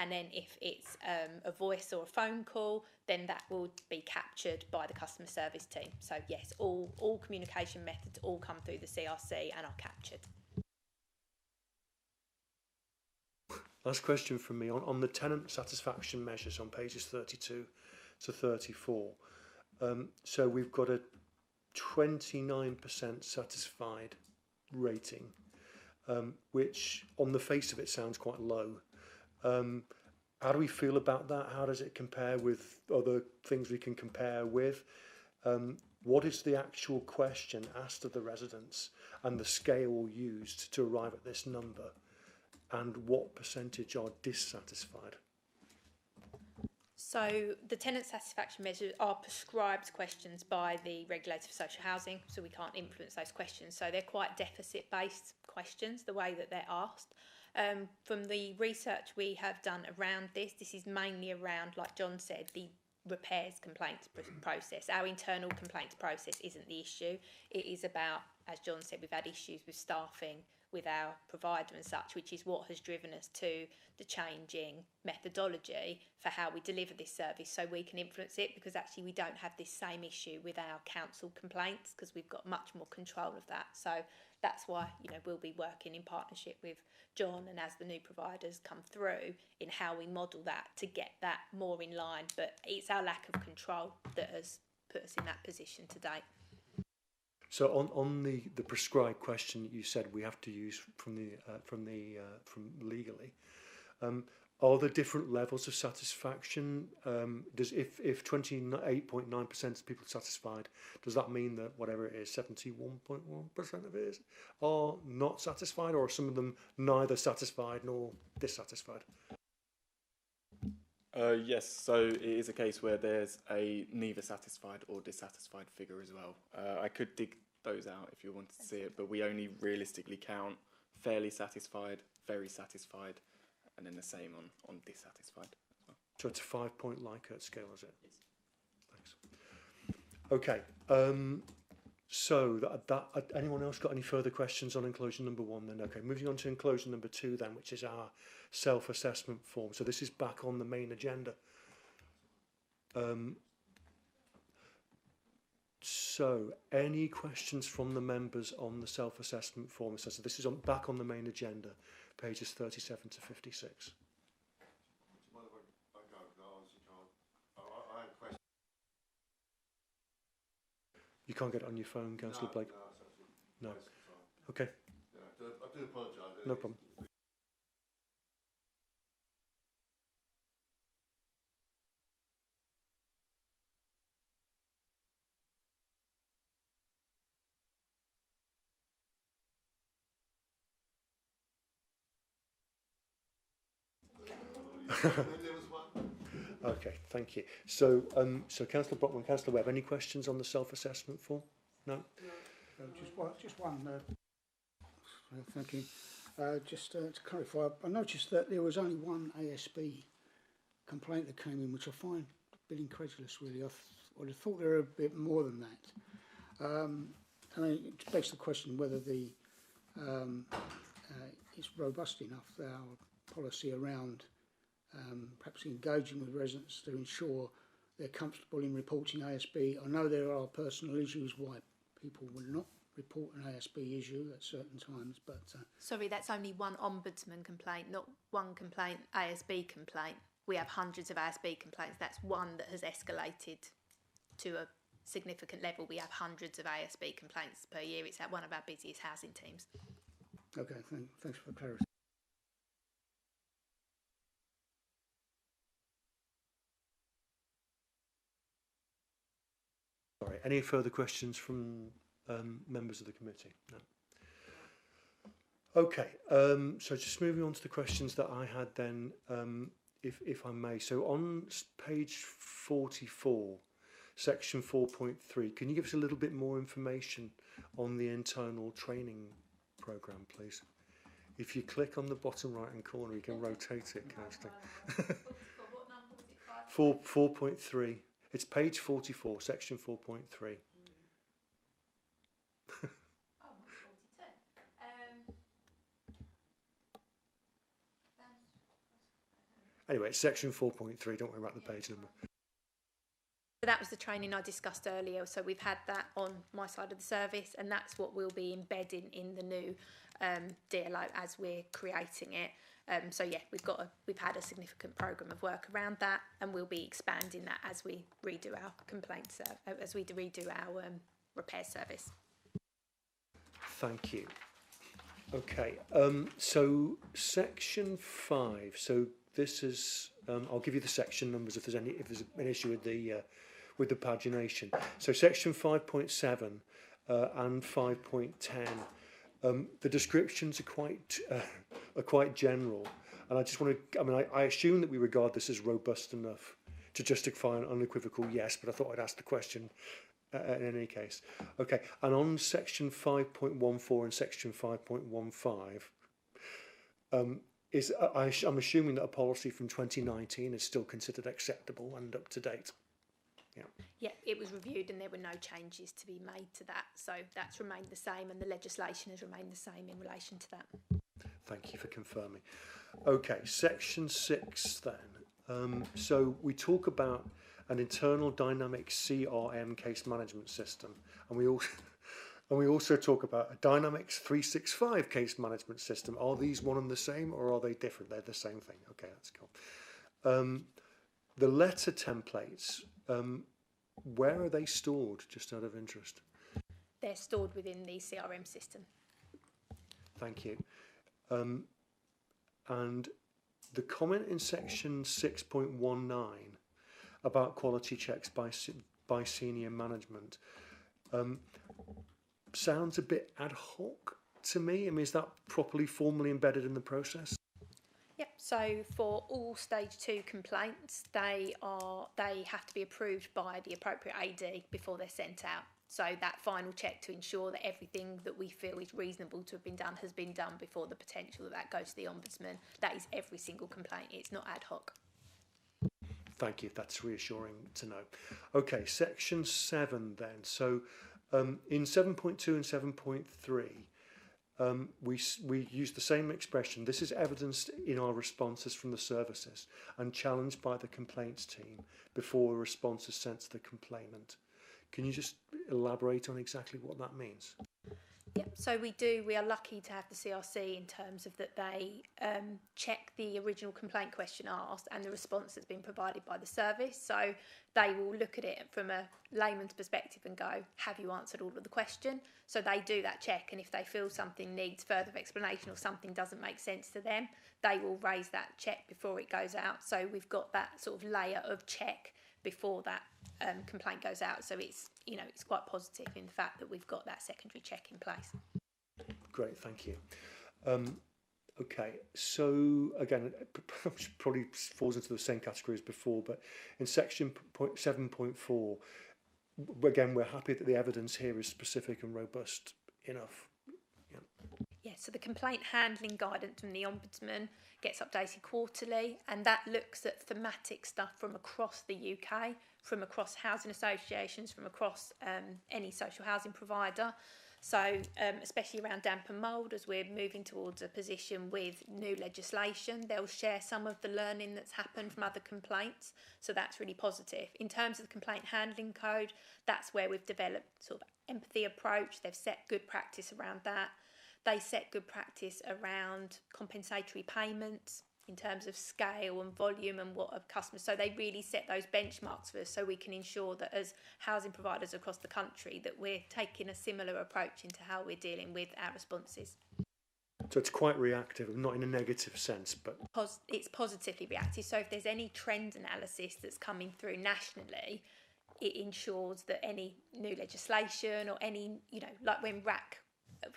And then if it's a voice or a phone call, then that will be captured by the customer service team. So yes, all communication methods all come through the CRC and are captured.
Last question from me on the tenant satisfaction measures on pages 32 to 34. So we've got a 29% satisfied rating, which on the face of it sounds quite low. How do we feel about that? How does it compare with other things we can compare with? What is the actual question asked of the residents and the scale used to arrive at this number? And what percentage are dissatisfied?
So the tenant satisfaction measures are prescribed questions by the regulator for social housing, so we can't influence those questions. So they're quite deficit-based questions, the way that they're asked. From the research we have done around this is mainly around, like John said, the repairs complaints process. Our internal complaints process isn't the issue. It is about, as John said, we've had issues with staffing with our provider and such, which is what has driven us to the changing methodology for how we deliver this service, so we can influence it, because actually we don't have this same issue with our council complaints because we've got much more control of that. So that's why, you know, we'll be working in partnership with John and as the new providers come through in how we model that to get that more in line. But it's our lack of control that has put us in that position today.
So on the prescribed question you said we have to use from legally, are there different levels of satisfaction? Does if 28.9% of people are satisfied, does that mean that whatever it is, 71.1% of it is are not satisfied, or are some of them neither satisfied nor dissatisfied?
Yes, so it is a case where there's a neither satisfied or dissatisfied figure as well. I could dig those out if you wanted to see it, but we only realistically count fairly satisfied, very satisfied, and then the same on dissatisfied as well.
So it's a 5-point Likert scale, is it? Yes. Thanks. Okay. So anyone else got any further questions on enclosure number 1 then? Okay, moving on to enclosure number 2 then, which is our self-assessment form. So this is back on the main agenda. So any questions from the members on the self-assessment form? So this is back on the main agenda, pages 37 to 56. You can't get it on your phone, Councillor Blake? No. Okay.
Yeah, I do apologise.
No problem. Okay, thank you. So, Councillor Brockman, Councillor Webb, any questions on the self-assessment form? No.
Just one. Thank you. Just to clarify, I noticed that there was only one ASB complaint that came in, which I find a bit incredulous, really. I would have thought there were a bit more than that. And it begs the question whether the it's robust enough, our policy around perhaps engaging with residents to ensure they're comfortable in reporting ASB. I know there are personal issues why people will not report an ASB issue at certain times, but...
Sorry, that's only one ombudsman complaint, not one complaint, ASB complaint. We have hundreds of ASB complaints. That's one that has escalated to a significant level. We have hundreds of ASB complaints per year. It's at one of our busiest housing teams.
Okay, thanks for clarity.
Sorry, any further questions from members of the committee? No. Okay, so just moving on to the questions that I had then, if I may. So on page 44, Section 4.3, can you give us a little bit more information on the internal training programme, please? If you click on the bottom right-hand corner, you can rotate it, kind of thing. 4.3. It's page 44, section 4.3. Anyway, it's section 4.3. Don't worry about the page number.
So that was the training I discussed earlier. So we've had that on my side of the service, and that's what we'll be embedding in the new DLO as we're creating it. So yeah, we've had a significant programme of work around that, and we'll be expanding that as we redo our complaints, as we redo our repair service.
Thank you. Okay, so section 5. So this is. I'll give you the section numbers if there's an issue with the pagination. So section 5.7 and 5.10. The descriptions are quite general, and I just want to. I mean, I assume that we regard this as robust enough to justify an unequivocal yes, but I thought I'd ask the question in any case. Okay, and on section 5.14 and section 5.15, I'm assuming that a policy from 2019 is still considered acceptable and up to date. Yeah.
Yeah, it was reviewed and there were no changes to be made to that, so that's remained the same, and the legislation has remained the same in relation to that.
Thank you for confirming. Okay, section 6 then. So we talk about an internal dynamic CRM case management system, and we also talk about a Dynamics 365 case management system. Are these one and the same, or are they different? They're the same thing. Okay, that's cool. The letter templates, where are they stored, just out of interest?
They're stored within the CRM system.
Thank you. And the comment in section 6.19 about quality checks by senior management sounds a bit ad hoc to me. I mean, is that properly formally embedded in the process?
Yep, so for all stage 2 complaints, they have to be approved by the appropriate AD before they're sent out. So that final check to ensure that everything that we feel is reasonable to have been done has been done before the potential that goes to the Ombudsman. That is every single complaint, it's not ad hoc.
Thank you, that's reassuring to know. Okay, section 7 then. So in 7.2 and 7.3, we use the same expression. This is evidenced in our responses from the services and challenged by the complaints team before a response is sent to the complainant. Can you just elaborate on exactly what that means?
Yep, so we are lucky to have the CRC in terms of that they check the original complaint question asked and the response that's been provided by the service. So they will look at it from a layman's perspective and go, have you answered all of the question? So they do that check, and if they feel something needs further explanation or something doesn't make sense to them, they will raise that check before it goes out. So we've got that sort of layer of check before that complaint goes out. So it's quite positive in the fact that we've got that secondary check in place. Great,
thank you. Okay, so again, probably falls into the same category as before, but in section 7.4, again, we're happy that the evidence here is specific and robust enough.
Yeah, so the complaint handling guidance from the Ombudsman gets updated quarterly, and that looks at thematic stuff from across the UK, from across housing associations, from across any social housing provider. So especially around damp and mould, as we're moving towards a position with new legislation, they'll share some of the learning that's happened from other complaints. So that's really positive. In terms of the complaint handling code, that's where we've developed sort of empathy approach. They've set good practice around that. They set good practice around compensatory payments in terms of scale and volume and what of customers. So they really set those benchmarks for us so we can ensure that as housing providers across the country that we're taking a similar approach into how we're dealing with our responses.
So it's quite reactive, not in a negative sense, but...
It's positively reactive. So if there's any trend analysis that's coming through nationally, it ensures that any new legislation or any, like when RAC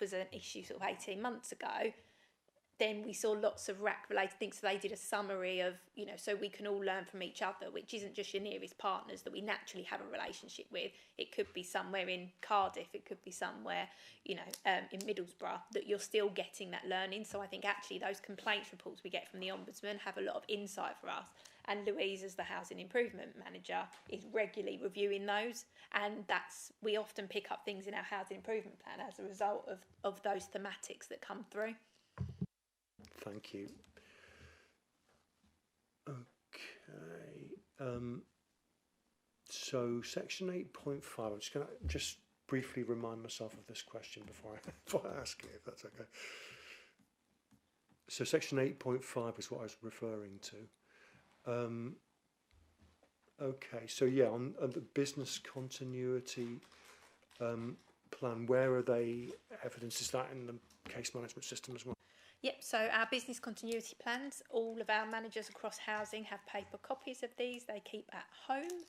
was an issue sort of 18 months ago, then we saw lots of RAC related things. So they did a summary of, you know, so we can all learn from each other, which isn't just your nearest partners that we naturally have a relationship with. It could be somewhere in Cardiff, it could be somewhere, you know, in Middlesbrough, that you're still getting that learning. So I think actually those complaints reports we get from the Ombudsman have a lot of insight for us. And Louise, as the Housing Improvement Manager, is regularly reviewing those. And we often pick up things in our Housing Improvement Plan as a result of those thematics that come through.
Thank you. Okay. So section 8.5, I'm just going to briefly remind myself of this question before I ask it, if that's okay. So section 8.5 is what I was referring to. Okay, so yeah, on the business continuity plan, where are they evidence? Is that in the case management system as well?
Yep, so our business continuity plans, all of our managers across housing have paper copies of these. They keep at home.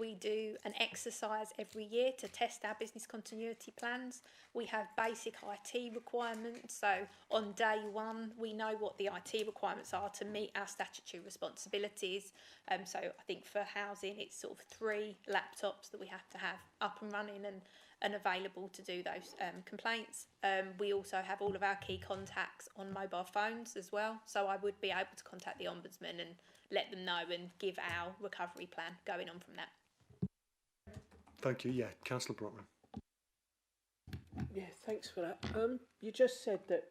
We do an exercise every year to test our business continuity plans. We have basic IT requirements. So on day one, we know what the IT requirements are to meet our statutory responsibilities. So I think for housing, it's sort of 3 laptops that we have to have up and running and available to do those complaints. We also have all of our key contacts on mobile phones as well, so I would be able to contact the Ombudsman and let them know and give our recovery plan going on from that.
Thank you. Yeah, Councillor Brockman.
Yeah, thanks for that. You just said that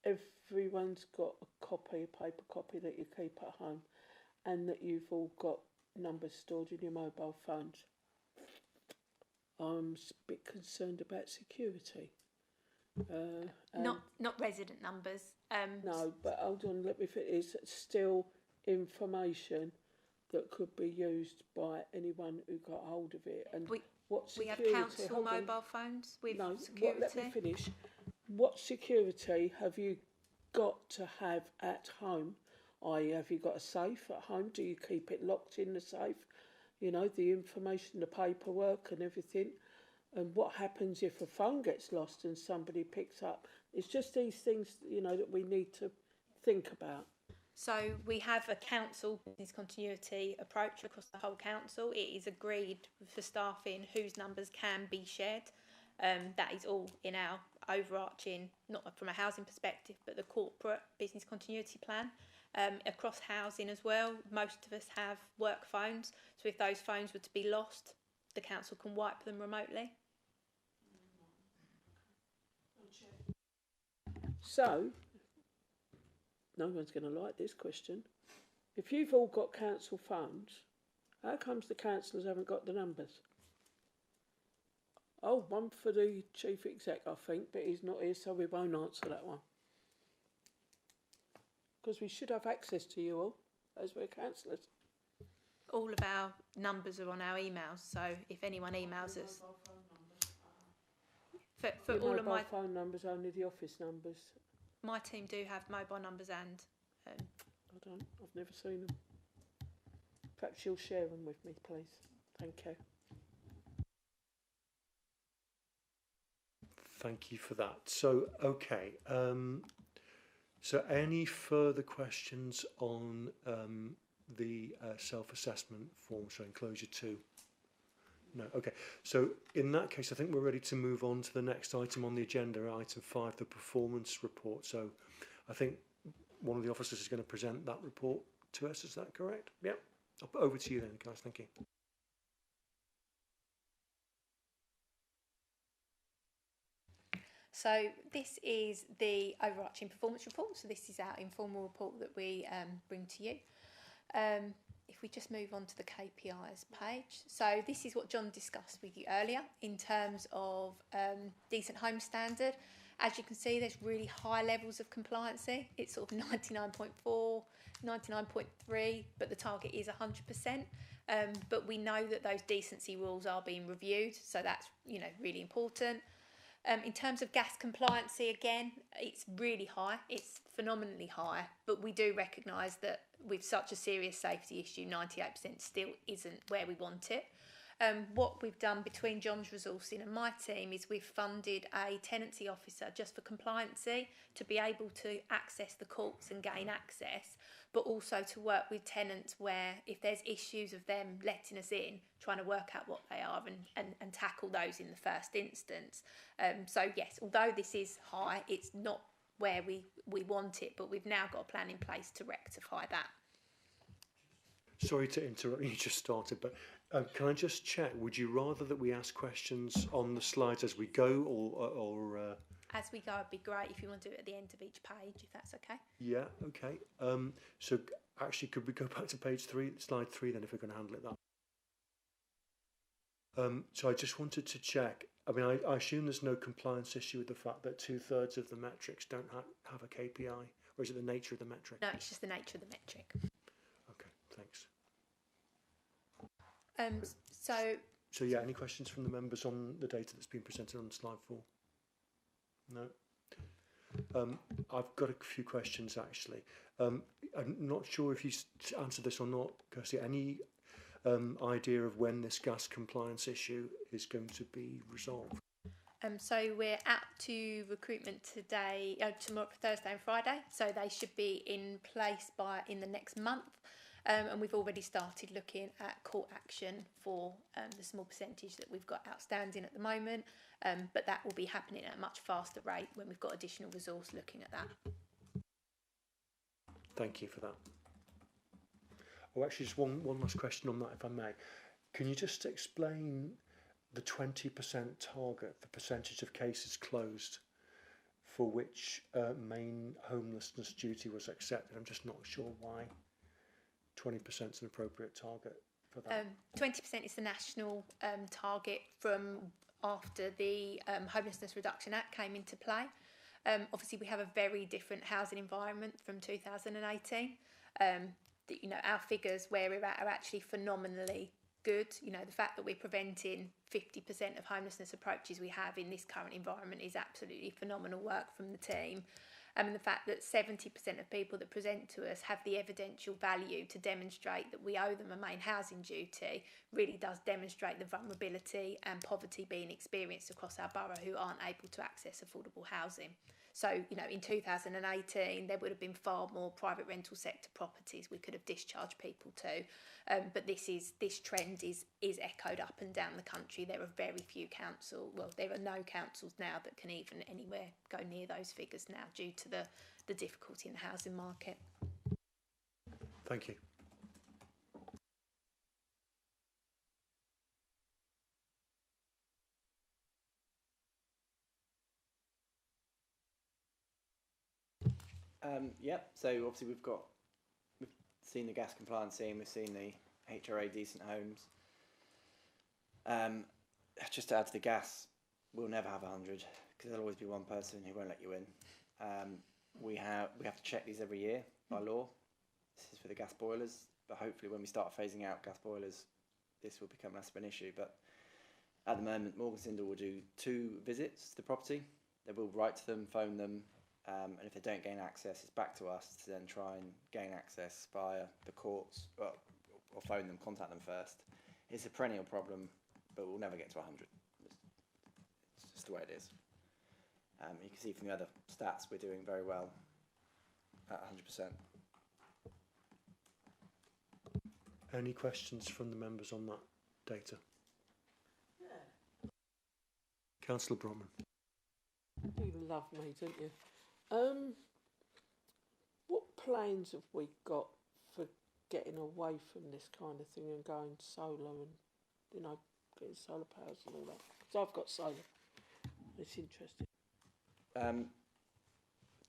everyone's got a copy, a paper copy that you keep at home, and that you've all got numbers stored in your mobile phones. I'm a bit concerned about security.
Not resident numbers.
No, but hold on, let me finish. It's still information that could be used by anyone who got hold of it. And what security?
We have council mobile phones with security.
Let me finish. What security have you got to have at home? I.e., have you got a safe at home? Do you keep it locked in the safe? You know, the information, the paperwork and everything. And what happens if a phone gets lost and somebody picks up? It's just these things, you know, that we need to think about.
So we have a council business continuity approach across the whole council. It is agreed for staffing whose numbers can be shared. That is all in our overarching, not from a housing perspective, but the corporate business continuity plan. Across housing as well, most of us have work phones, so if those phones were to be lost, the council can wipe them remotely.
So, no one's going to like this question. If you've all got council phones, how comes the councillors haven't got the numbers? Oh, one for the chief exec, I think, but he's not here, so we won't answer that one. Because we should have access to you all, as we're councillors.
All of our numbers are on our emails, so if anyone emails us... For all of my
phone numbers, only the office numbers.
My team do have mobile numbers and...
I don't, I've never seen them. Perhaps you'll share them with me, please. Thank you.
Thank you for that. So, okay. So any further questions on the self-assessment form, so enclosure 2? No, okay. So in that case, I think we're ready to move on to the next item on the agenda, item 5, the performance report. So I think one of the officers is going to present that report to us. Is that correct? Yeah. Over to you then, guys. Thank you.
So this is the overarching performance report. So this is our informal report that we bring to you. If we just move on to the KPIs page. So this is what John discussed with you earlier in terms of decent home standard. As you can see, there's really high levels of compliancy. It's sort of 99.4, 99.3, but the target is 100%. But we know that those decency rules are being reviewed, so that's, you know, really important. In terms of gas compliancy, again, it's really high. It's phenomenally high, but we do recognise that with such a serious safety issue, 98% still isn't where we want it. What we've done between John's resourcing and my team is we've funded a tenancy officer just for compliancy to be able to access the courts and gain access, but also to work with tenants where if there's issues of them letting us in, trying to work out what they are and tackle those in the first instance. So yes, although this is high, it's not where we want it, but we've now got a plan in place to rectify that.
Sorry to interrupt, you just started, but can I just check, would you rather that we ask questions on the slides as we go or
As we go, it'd be great if you want to do it at the end of each page, if that's okay.
yeah, okay. So actually, could we go back to page 3, slide 3 then, if we're going to handle it that? So I just wanted to check, I mean, I assume there's no compliance issue with the fact that 2/3 of the metrics don't have a KPI, or is it the nature of the metric?
No, it's just the nature of the metric.
Okay, thanks. So yeah, any questions from the members on the data that's been presented on slide 4? No? I've got a few questions actually. I'm not sure if you answered this or not, Kirsty. Any idea of when this gas compliance issue is going to be resolved?
So we're out to recruitment today, tomorrow, Thursday and Friday. So they should be in place in the next month. And we've already started looking at court action for the small percentage that we've got outstanding at the moment. But that will be happening at a much faster rate when we've got additional resource looking at that.
Thank you for that. Oh, actually, just one last question on that, if I may. Can you just explain the 20% target, the percentage of cases closed for which main homelessness duty was accepted? I'm just not sure why 20% is an appropriate target for that. 20%
is the national target from after the Homelessness Reduction Act came into play. Obviously, we have a very different housing environment from 2018. Our figures where we're at are actually phenomenally good. The fact that we're preventing 50% of homelessness approaches we have in this current environment is absolutely phenomenal work from the team. And the fact that 70% of people that present to us have the evidential value to demonstrate that we owe them a main housing duty really does demonstrate the vulnerability and poverty being experienced across our borough who aren't able to access affordable housing. So, in 2018, there would have been far more private rental sector properties we could have discharged people to. But this trend is echoed up and down the country. There are very few there are no councils now that can even anywhere go near those figures now due to the difficulty in the housing market.
Thank you.
Yep, so obviously we've seen the gas compliance team, we've seen the HRA decent homes. Just to add to the gas, we'll never have 100 because there'll always be one person who won't let you in. We have to check these every year by law. This is for the gas boilers, but hopefully when we start phasing out gas boilers, this will become less of an issue. But at the moment, Morgan Sindall will do 2 visits to the property. They will write to them, phone them, and if they don't gain access, it's back to us to then try and gain access via the courts, or phone them, contact them first. It's a perennial problem, but we'll never get to 100. It's just the way it is. You can see from the other stats we're doing very well at 100%.
Any questions from the members on that data?
Yeah.
Councillor Bromman.
You love me, don't you? What plans have we got for getting away from this kind of thing and going solar and, getting solar powers and all that? Because I've got solar. It's interesting.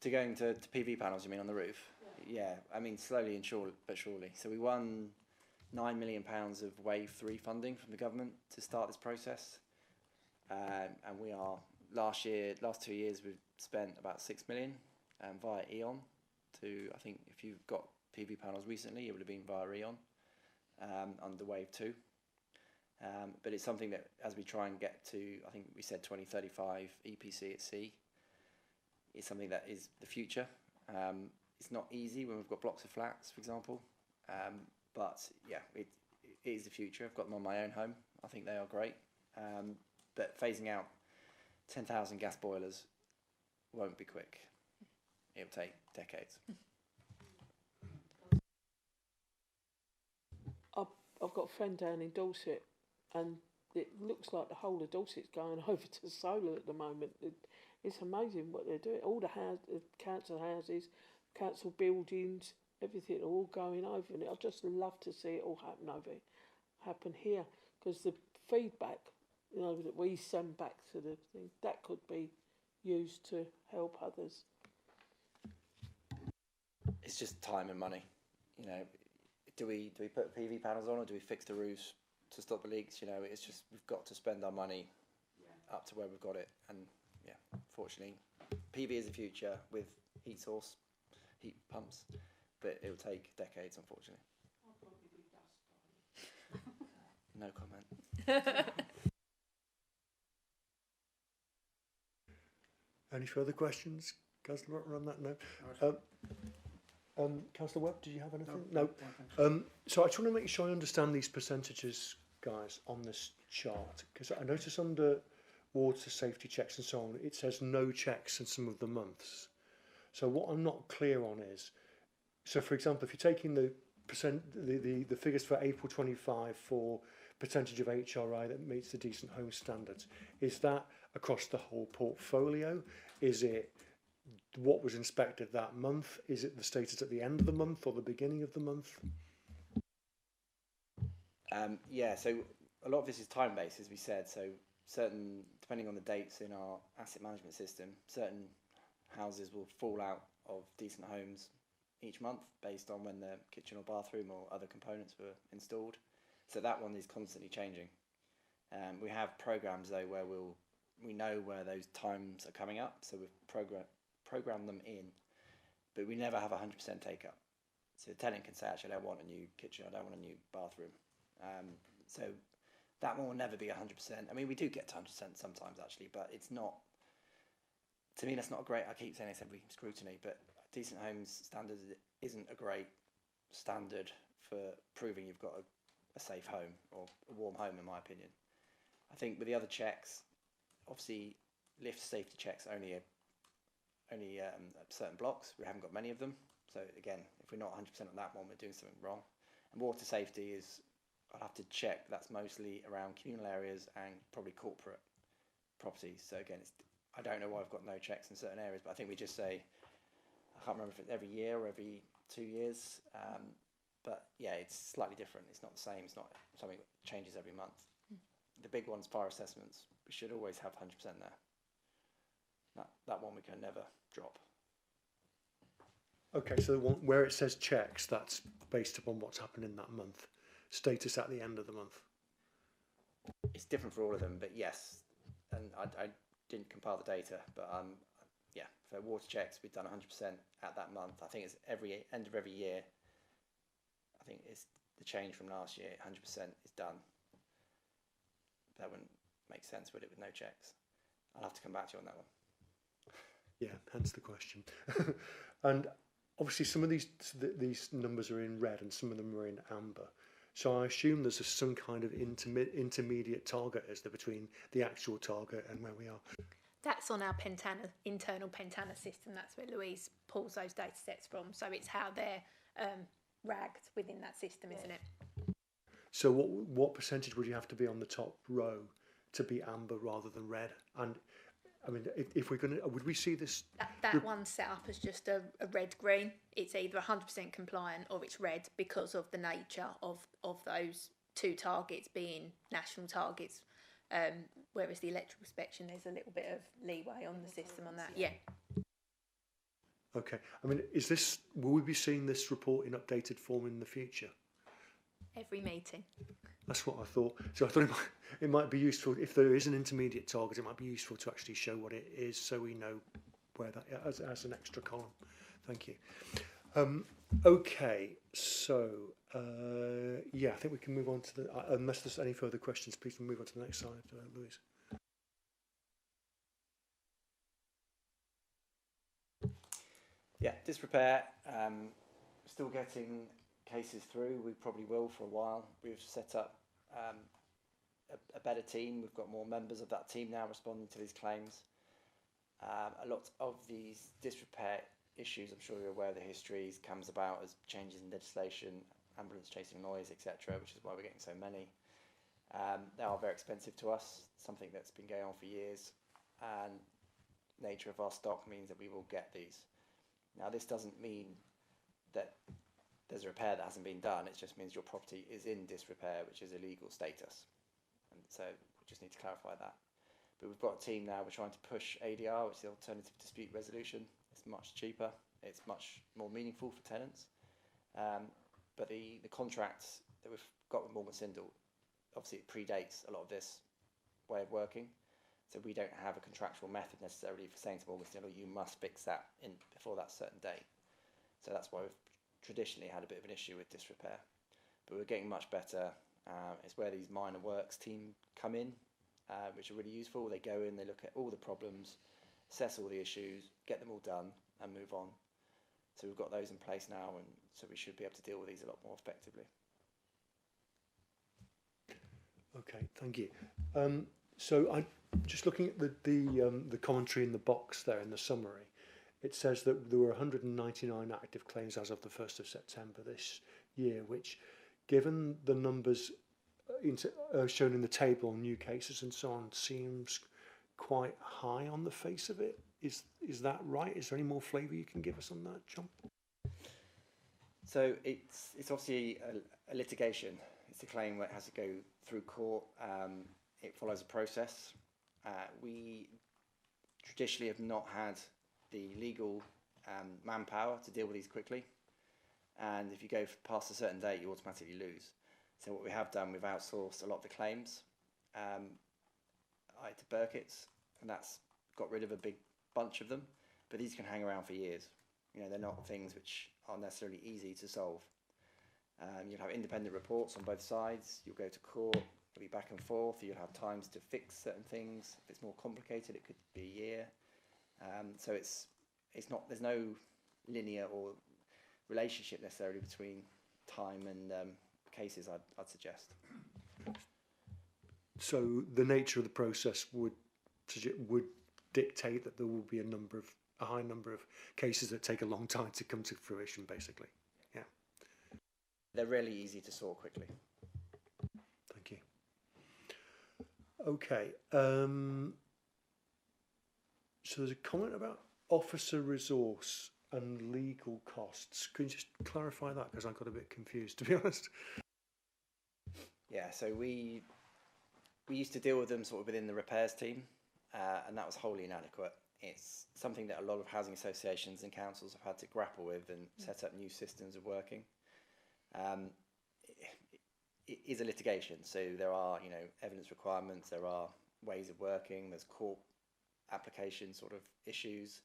To going to PV panels, you mean, on the roof? Yeah, I mean, slowly and but surely. So we won £9 million of Wave 3 funding from the government to start this process. And we are, last 2 years, we've spent about 6 million via E.ON to, I think, if you've got PV panels recently, it would have been via E.ON under Wave 2. But it's something that, as we try and get to, I think we said 2035 EPC at sea, it's something that is the future. It's not easy when we've got blocks of flats, for example, but yeah, it is the future. I've got them on my own home. I think they are great. But phasing out 10,000 gas boilers won't be quick. It'll take decades.
I've got a friend down in Dorset, and it looks like the whole of Dorset's going over to solar at the moment. It's amazing what they're doing. All the council houses, council buildings, everything are all going over, and I'd just love to see it all happen here, because the feedback, that we send back to the thing, that could be used to help others.
It's just time and money. Do we put PV panels on, or do we fix the roofs to stop the leaks? It's just, we've got to spend our money up to where we've got it. And yeah, fortunately, PV is the future with heat pumps, but it'll take decades, unfortunately. No comment.
Any further questions, Councillor Rotter, on that? No. Councillor Webb, did you have anything? No. So I just want to make sure I understand these percentages, guys, on this chart, because I notice under water safety checks and so on, it says no checks in some of the months. So what I'm not clear on is, so for example, if you're taking the figures for April 25 for percentage of HRI that meets the decent home standards, is that across the whole portfolio? Is it what was inspected that month? Is it the status at the end of the month or the beginning of the month?
Yeah, so a lot of this is time-based, as we said. So depending on the dates in our asset management system, certain houses will fall out of decent homes each month based on when the kitchen or bathroom or other components were installed. So that one is constantly changing. We have programs though where we know where those times are coming up, so we've program them in, but we never have 100% take up. So the tenant can say, actually, I don't want a new kitchen, I don't want a new bathroom. So that one will never be 100%. I mean, we do get to 100% sometimes actually, but it's not, to me, that's not a great, I keep saying this every scrutiny, but decent homes standards isn't a great standard for proving you've got a safe home or a warm home, in my opinion. I think with the other checks, obviously lift safety checks only certain blocks. We haven't got many of them. So again, if we're not 100% on that one, we're doing something wrong. And water safety is, I'll have to check, that's mostly around communal areas and probably corporate properties. So again, I don't know why I've got no checks in certain areas, but I think we just say, I can't remember if it's every year or every 2 years. But yeah, it's slightly different. It's not the same. It's not something that changes every month. The big ones, fire assessments, we should always have 100% there. That one we can never drop.
Okay, so the one where it says checks, that's based upon what's happened in that month. Status at the end of the month.
It's different for all of them, but yes. And I didn't compile the data, but yeah, for water checks, we've done 100% at that month. I think it's end of every year. I think it's the change from last year, 100% is done. That wouldn't make sense, would it, with no checks? I'll have to come back to you on that one.
Yeah, hence the question. And obviously some of these numbers are in red and some of them are in amber. So I assume there's some kind of intermediate target as between the actual target and where we are.
That's on our internal Pentana system. That's where Louise pulls those data sets from. So it's how they're ragged within that system, isn't it?
So what percentage would you have to be on the top row to be amber rather than red? And I mean, if we're going to, would we see this?
That one's set up as just a red-green. It's either 100% compliant or it's red because of the nature of those two targets being national targets. Whereas the electrical inspection, there's a little bit of leeway on the system on that. Yeah.
Okay. I mean, will we be seeing this report in updated form in the future?
Every meeting. That's
what I thought. So I thought it might be useful, if there is an intermediate target, it might be useful to actually show what it is so we know where that as an extra column. Thank you. Okay, so yeah, I think we can move on to unless there's any further questions, please move on to the next slide, Louise.
Yeah, disrepair, still getting cases through. We probably will for a while. We've set up a better team. We've got more members of that team now responding to these claims. A lot of these disrepair issues, I'm sure you're aware of the histories, comes about as changes in legislation, ambulance chasing noise, etc., which is why we're getting so many. They are very expensive to us, something that's been going on for years, and nature of our stock means that we will get these. Now, this doesn't mean that there's a repair that hasn't been done, it just means your property is in disrepair, which is a legal status. And so we just need to clarify that. But we've got a team now, we're trying to push ADR, which is the Alternative Dispute Resolution. It's much cheaper, it's much more meaningful for tenants. But the contracts that we've got with Morgan Sindall, obviously it predates a lot of this way of working. So we don't have a contractual method necessarily for saying to Morgan Sindall, you must fix that in before that certain date. So that's why we've traditionally had a bit of an issue with disrepair. But we're getting much better. It's where these minor works team come in, which are really useful. They go in, they look at all the problems, assess all the issues, get them all done and move on. So we've got those in place now, and so we should be able to deal with these a lot more effectively.
Okay, thank you. So I'm just looking at the commentary in the box there in the summary. It says that there were 199 active claims as of the 1st of September this year, which, given the numbers shown in the table on new cases and so on, seems quite high on the face of it. Is that right? Is there any more flavour you can give us on that, John?
So it's obviously a litigation. It's a claim that has to go through court. It follows a process. We traditionally have not had the legal manpower to deal with these quickly. And if you go past a certain date, you automatically lose. So what we have done, we've outsourced a lot of the claims to Burkitt's, and that's got rid of a big bunch of them. But these can hang around for years. You know, they're not things which are necessarily easy to solve. You'll have independent reports on both sides. You'll go to court. It'll be back and forth. You'll have times to fix certain things. If it's more complicated, it could be a year. So it's not. There's no linear or relationship necessarily between time and cases. I'd suggest.
So the nature of the process would dictate that there will be a high number of cases that take a long time to come to fruition, basically. Yeah.
They're really easy to sort quickly.
Thank you. Okay. So there's a comment about officer resource and legal costs. Can you just clarify that? Because I got a bit confused, to be honest.
Yeah, so we used to deal with them sort of within the repairs team, and that was wholly inadequate. It's something that a lot of housing associations and councils have had to grapple with and set up new systems of working. It is a litigation, so there are, you know, evidence requirements, there are ways of working, there's court application sort of issues,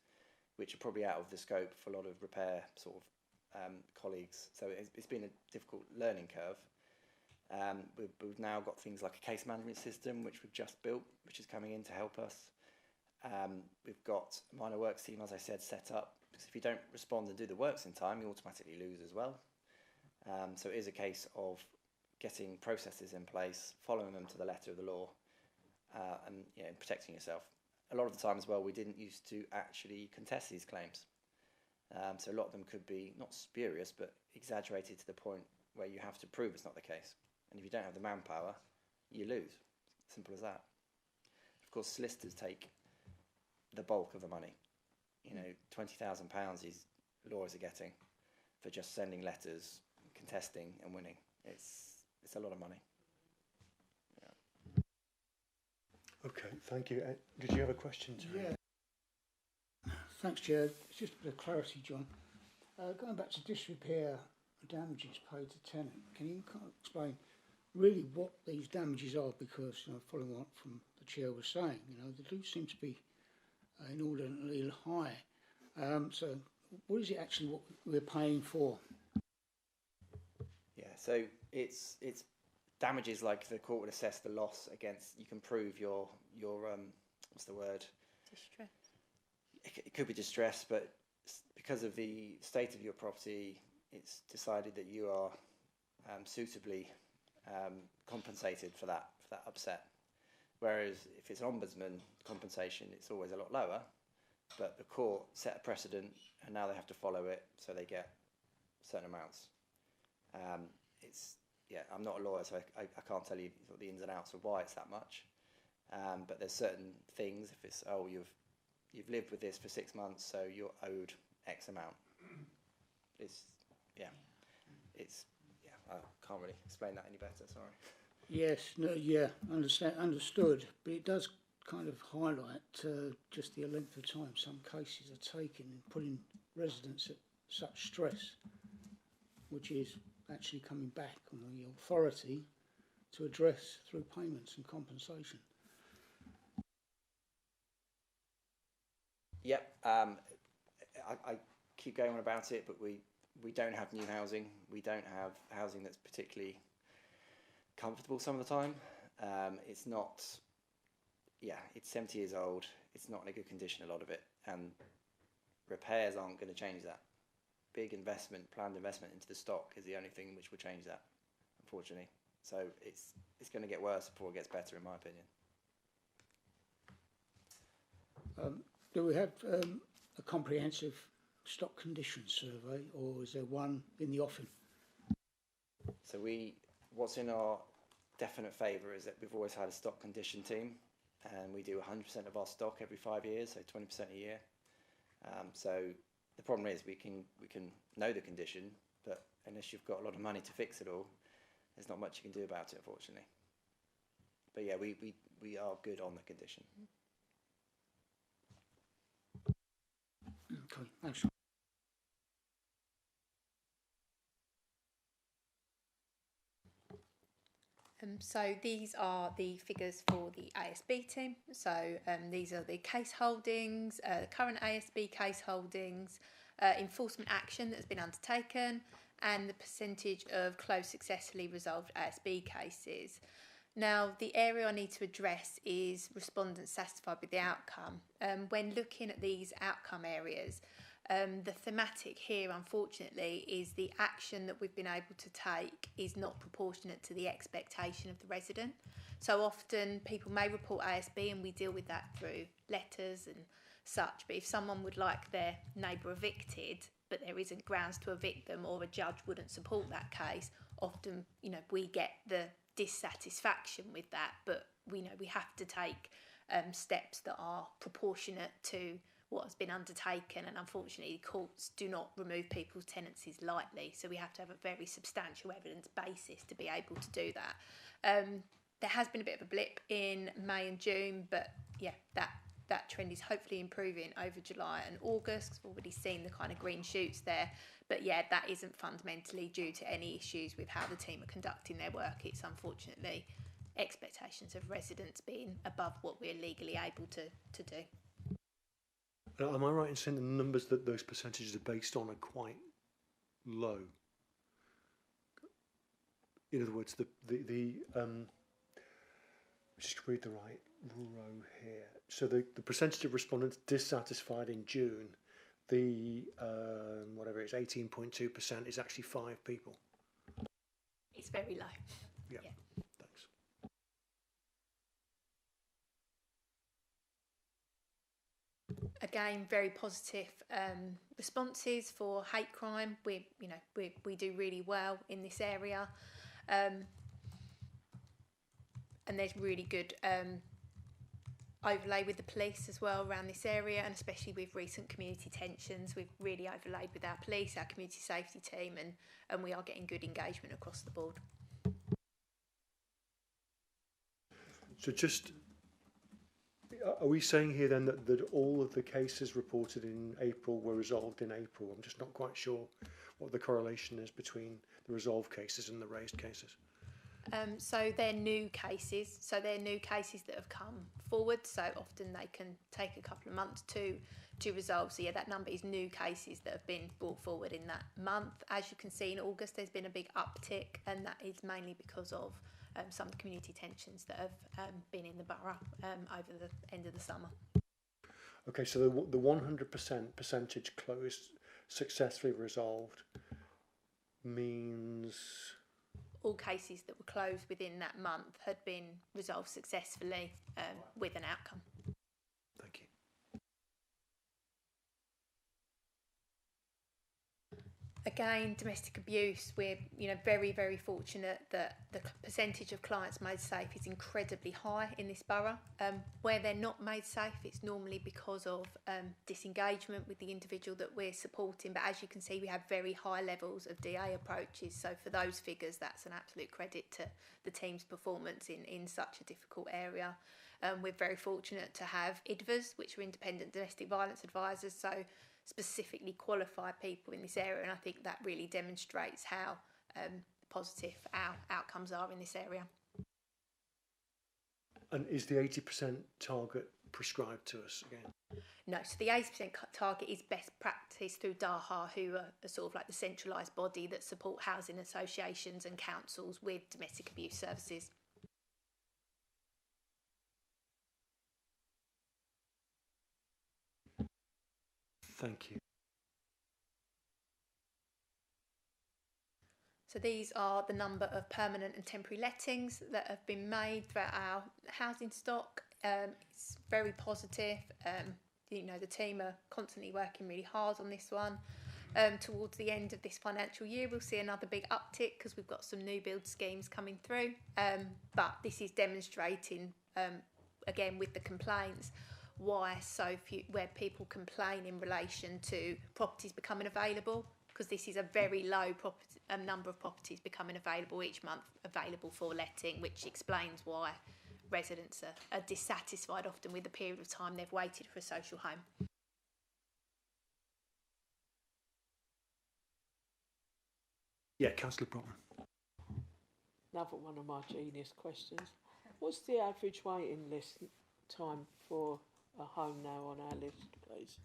which are probably out of the scope for a lot of repair sort of colleagues. So it's been a difficult learning curve. We've now got things like a case management system, which we've just built, which is coming in to help us. We've got a minor works team, as I said, set up, because if you don't respond and do the works in time, you automatically lose as well. So it is a case of getting processes in place, following them to the letter of the law, and, you know, protecting yourself. A lot of the time as well, we didn't used to actually contest these claims. So a lot of them could be not spurious, but exaggerated to the point where you have to prove it's not the case. And if you don't have the manpower, you lose. Simple as that. Of course, solicitors take the bulk of the money. You know, £20,000 these lawyers are getting for just sending letters, contesting and winning. It's a lot of money. Yeah.
Okay, thank you. Did you have a question, Terry?
Yeah. Thanks, Chair. It's just a bit of clarity, John. Going back to disrepair damages paid to tenant, can you kind of explain really what these damages are? Because, you know, following on from the Chair was saying, you know, they do seem to be inordinately high. So what is it actually what we're paying for?
Yeah, so it's damages like the court would assess the loss against. You can prove your what's the word?
Distress.
It could be distress, but because of the state of your property, it's decided that you are suitably compensated for that that upset. Whereas if it's an ombudsman compensation, it's always a lot lower, but the court set a precedent and now they have to follow it, so they get certain amounts. I'm not a lawyer, so I can't tell you the ins and outs of why it's that much. But there's certain things. If it's you've lived with this for 6 months, so you're owed X amount. I can't really explain that any better. Sorry.
Yes, no, yeah, understood. But it does kind of highlight just the length of time some cases are taking and putting residents at such stress, which is actually coming back on the authority to address through payments and compensation.
Yep. I keep going on about it, but we don't have new housing. We don't have housing that's particularly comfortable some of the time. It's not, it's 70 years old. It's not in a good condition, a lot of it, and repairs aren't going to change that. Big investment, planned investment into the stock is the only thing which will change that, unfortunately. So it's going to get worse before it gets better, in my opinion.
Do we have a comprehensive stock condition survey, or is there one in the offing?
So what's in our definite favour is that we've always had a stock condition team, and we do 100% of our stock every 5 years, so 20% a year. So the problem is we can know the condition, but unless you've got a lot of money to fix it all, there's not much you can do about it, unfortunately. But yeah, we are good on the condition.
Okay, thanks.
So these are the figures for the ASB team. So these are the case holdings, current ASB case holdings, enforcement action that's been undertaken, and the percentage of closed successfully resolved ASB cases. Now, the area I need to address is respondents satisfied with the outcome. When looking at these outcome areas, the thematic here, unfortunately, is the action that we've been able to take is not proportionate to the expectation of the resident. So often people may report ASB and we deal with that through letters and such, but if someone would like their neighbour evicted, but there isn't grounds to evict them, or a judge wouldn't support that case, often, we get the dissatisfaction with that, but we have to take steps that are proportionate to what has been undertaken, and unfortunately courts do not remove people's tenancies lightly, so we have to have a very substantial evidence basis to be able to do that. There has been a bit of a blip in May and June, but yeah, that trend is hopefully improving over July and August. We've already seen the kind of green shoots there, but yeah, that isn't fundamentally due to any issues with how the team are conducting their work. It's unfortunately expectations of residents being above what we're legally able to do.
Am I right in saying the numbers that those percentages are based on are quite low? In other words, just read the right row here. So the percentage of respondents dissatisfied in June, the whatever it is, 18.2% is actually 5 people.
It's very low.
Yeah.
Yeah.
Thanks.
Again, very positive responses for hate crime. We do really well in this area, and there's really good overlay with the police as well around this area, and especially with recent community tensions, we've really overlaid with our police, our community safety team, and we are getting good engagement across the board.
So are we saying here then that all of the cases reported in April were resolved in April? I'm just not quite sure what the correlation is between the resolved cases and the raised cases.
So they're new cases. So they're new cases that have come forward. So often they can take a couple of months to resolve. So yeah, that number is new cases that have been brought forward in that month. As you can see, in August there's been a big uptick, and that is mainly because of some of the community tensions that have been in the borough over the end of the summer.
Okay, so the 100% percentage closed successfully resolved means
all cases that were closed within that month had been resolved successfully with an outcome.
Thank you.
Again, domestic abuse, we're very, very fortunate that the percentage of clients made safe is incredibly high in this borough. Where they're not made safe, it's normally because of disengagement with the individual that we're supporting. But as you can see, we have very high levels of DA approaches. So for those figures, that's an absolute credit to the team's performance in such a difficult area. We're very fortunate to have IDVAs, which are independent domestic violence advisors. So specifically qualified people in this area, and I think that really demonstrates how positive our outcomes are in this area. And
is the 80% target prescribed to us again?
No, so the 80% target is best practice through DAHA, who are sort of like the centralised body that support housing associations and councils with domestic abuse services.
Thank you.
So these are the number of permanent and temporary lettings that have been made throughout our housing stock. It's very positive. The team are constantly working really hard on this one. Towards the end of this financial year, we'll see another big uptick because we've got some new build schemes coming through. But this is demonstrating, again, with the complaints, why so few, where people complain in relation to properties becoming available, because this is a very low number of properties becoming available each month, available for letting, which explains why residents are dissatisfied often with the period of time they've waited for a social home.
Yeah, Councillor Brotman.
Another one of my genius questions. What's the average waiting list time for a home now on our list, please?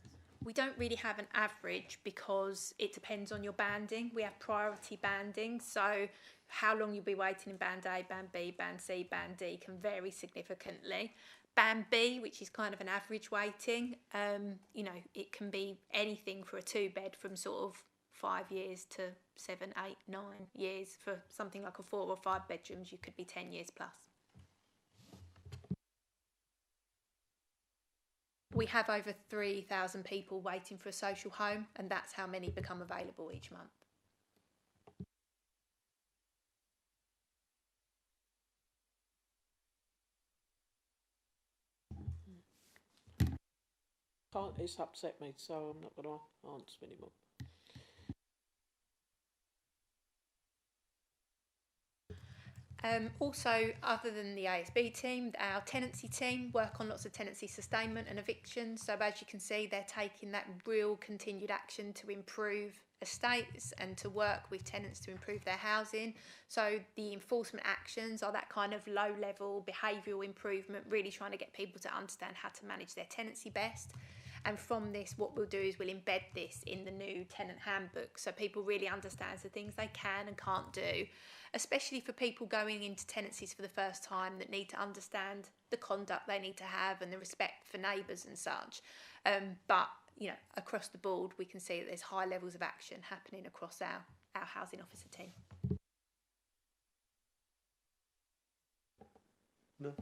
We don't really have an average because it depends on your banding. We have priority banding, so how long you'll be waiting in Band A, Band B, Band C, Band D can vary significantly. Band B, which is kind of an average waiting, it can be anything for a 2-bed from sort of 5 years to 7, 8, 9 years. For something like a 4 or 5 bedrooms, you could be 10 years plus. We have over 3,000 people waiting for a social home, and that's how many become available each month.
It's upset me, so I'm not going to answer anymore.
Also, other than the ASB team, our tenancy team work on lots of tenancy sustainment and eviction. So as you can see, they're taking that real continued action to improve estates and to work with tenants to improve their housing. So the enforcement actions are that kind of low-level behavioural improvement, really trying to get people to understand how to manage their tenancy best. And from this, what we'll do is we'll embed this in the new tenant handbook so people really understand the things they can and can't do, especially for people going into tenancies for the first time that need to understand the conduct they need to have and the respect for neighbours and such. But across the board, we can see that there's high levels of action happening across our housing officer team.
No.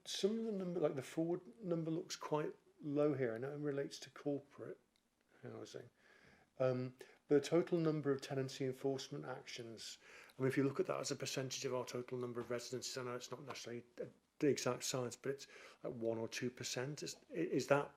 Some of the number, like the forward number, looks quite low here. I know it relates to corporate housing. But the total number of tenancy enforcement actions, if you look at that as a percentage of our total number of residences, I know it's not necessarily the exact science, but it's like 1 or 2%. Is that,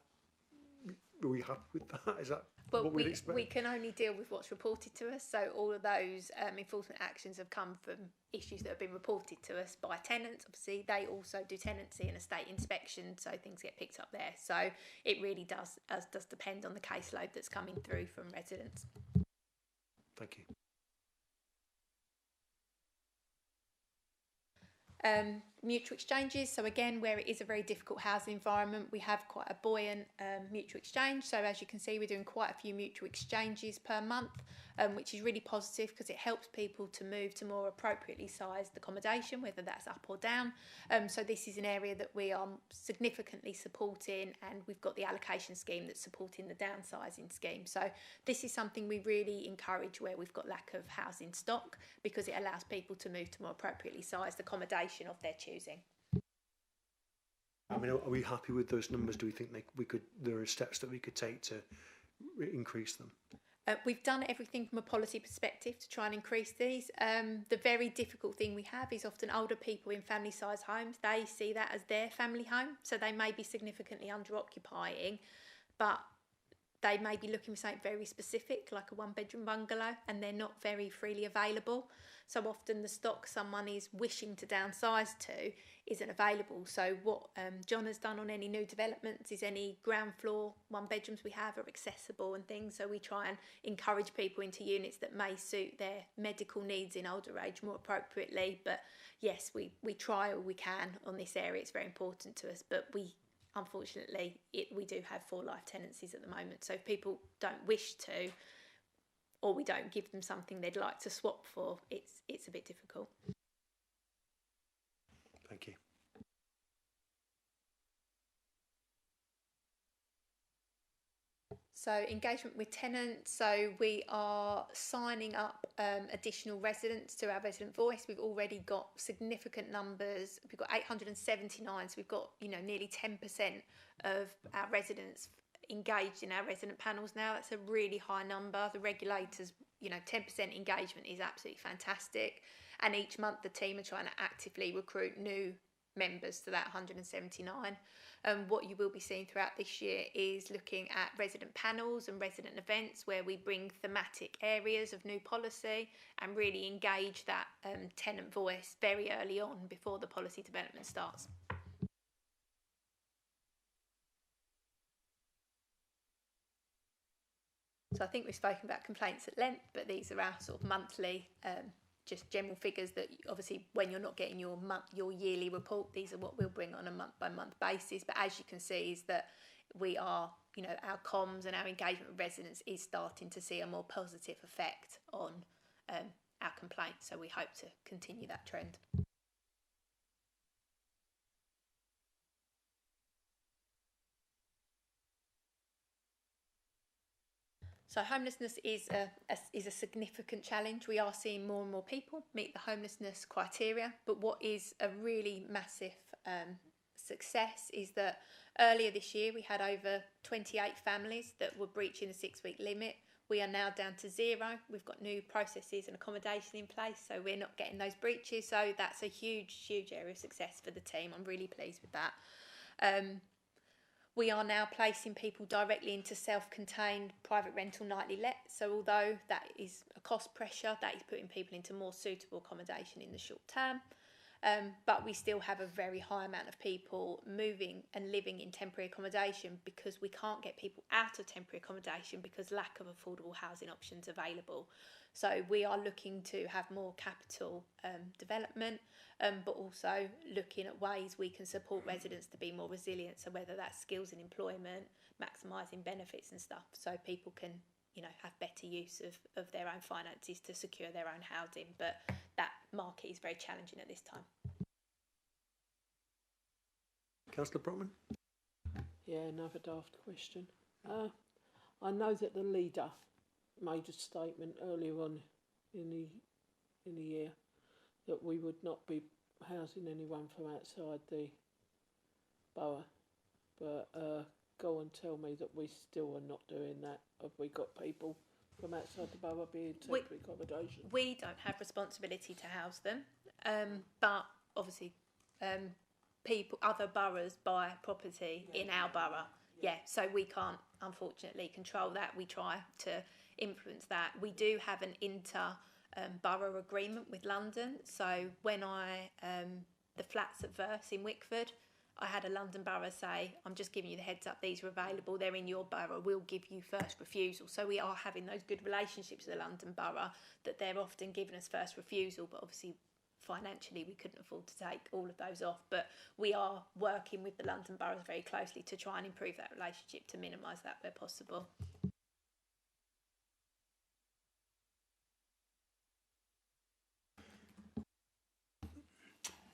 are we happy with that? Is that what we'd expect?
We can only deal with what's reported to us. So all of those enforcement actions have come from issues that have been reported to us by tenants. Obviously, they also do tenancy and estate inspection, so things get picked up there. So it really does depend on the caseload that's coming through from residents.
Thank you.
Mutual exchanges, so again, where it is a very difficult housing environment, we have quite a buoyant mutual exchange. So as you can see, we're doing quite a few mutual exchanges per month, which is really positive because it helps people to move to more appropriately sized accommodation, whether that's up or down. So this is an area that we are significantly supporting, and we've got the allocation scheme that's supporting the downsizing scheme. So this is something we really encourage where we've got lack of housing stock, because it allows people to move to more appropriately sized accommodation of their choosing.
I mean, are we happy with those numbers? Do we think there are steps that we could take to increase them?
We've done everything from a policy perspective to try and increase these. The very difficult thing we have is often older people in family size homes. They see that as their family home, so they may be significantly under occupying, but they may be looking for something very specific, like a 1-bedroom bungalow, and they're not very freely available. So often the stock someone is wishing to downsize to isn't available. So what John has done on any new developments is any ground floor 1-bedrooms we have are accessible and things. So we try and encourage people into units that may suit their medical needs in older age more appropriately. But yes, we try all we can on this area. It's very important to us, but unfortunately, we do have 4 life tenancies at the moment. So if people don't wish to, or we don't give them something they'd like to swap for, it's a bit difficult.
Thank you.
So engagement with tenants, so we are signing up additional residents to our resident voice. We've already got significant numbers. We've got 879, so we've got nearly 10% of our residents engaged in our resident panels now. That's a really high number. The regulators, 10% engagement is absolutely fantastic. And each month the team are trying to actively recruit new members to that 179. What you will be seeing throughout this year is looking at resident panels and resident events where we bring thematic areas of new policy and really engage that tenant voice very early on before the policy development starts. So I think we've spoken about complaints at length, but these are our sort of monthly just general figures that obviously when you're not getting your yearly report, these are what we'll bring on a month-by-month basis. But as you can see is that we are, our comms and our engagement with residents is starting to see a more positive effect on our complaints. So we hope to continue that trend. So homelessness is a significant challenge. We are seeing more and more people meet the homelessness criteria, but what is a really massive success is that earlier this year we had over 28 families that were breaching the 6-week limit. We are now down to 0. We've got new processes and accommodation in place, so we're not getting those breaches. So that's a huge, huge area of success for the team. I'm really pleased with that. We are now placing people directly into self-contained private rental nightly let. So although that is a cost pressure, that is putting people into more suitable accommodation in the short term. But we still have a very high amount of people moving and living in temporary accommodation because we can't get people out of temporary accommodation because lack of affordable housing options available. So we are looking to have more capital development, but also looking at ways we can support residents to be more resilient. So whether that's skills and employment, maximising benefits and stuff, so people can have better use of their own finances to secure their own housing. But that market is very challenging at this time.
Councillor Brotman?
Yeah, another daft question. I know that the leader made a statement earlier on in the year that we would not be housing anyone from outside the borough, but go and tell me that we still are not doing that. Have we got people from outside the borough being temporary accommodation?
We don't have responsibility to house them, but obviously other boroughs buy property in our borough. Yeah, so we can't unfortunately control that. We try to influence that. We do have an inter-borough agreement with London. So when the flats at Verse in Wickford, I had a London borough say, I'm just giving you the heads up, these are available, they're in your borough, we'll give you first refusal. So we are having those good relationships with the London borough that they're often giving us first refusal, but obviously financially we couldn't afford to take all of those off. But we are working with the London boroughs very closely to try and improve that relationship to minimise that where possible.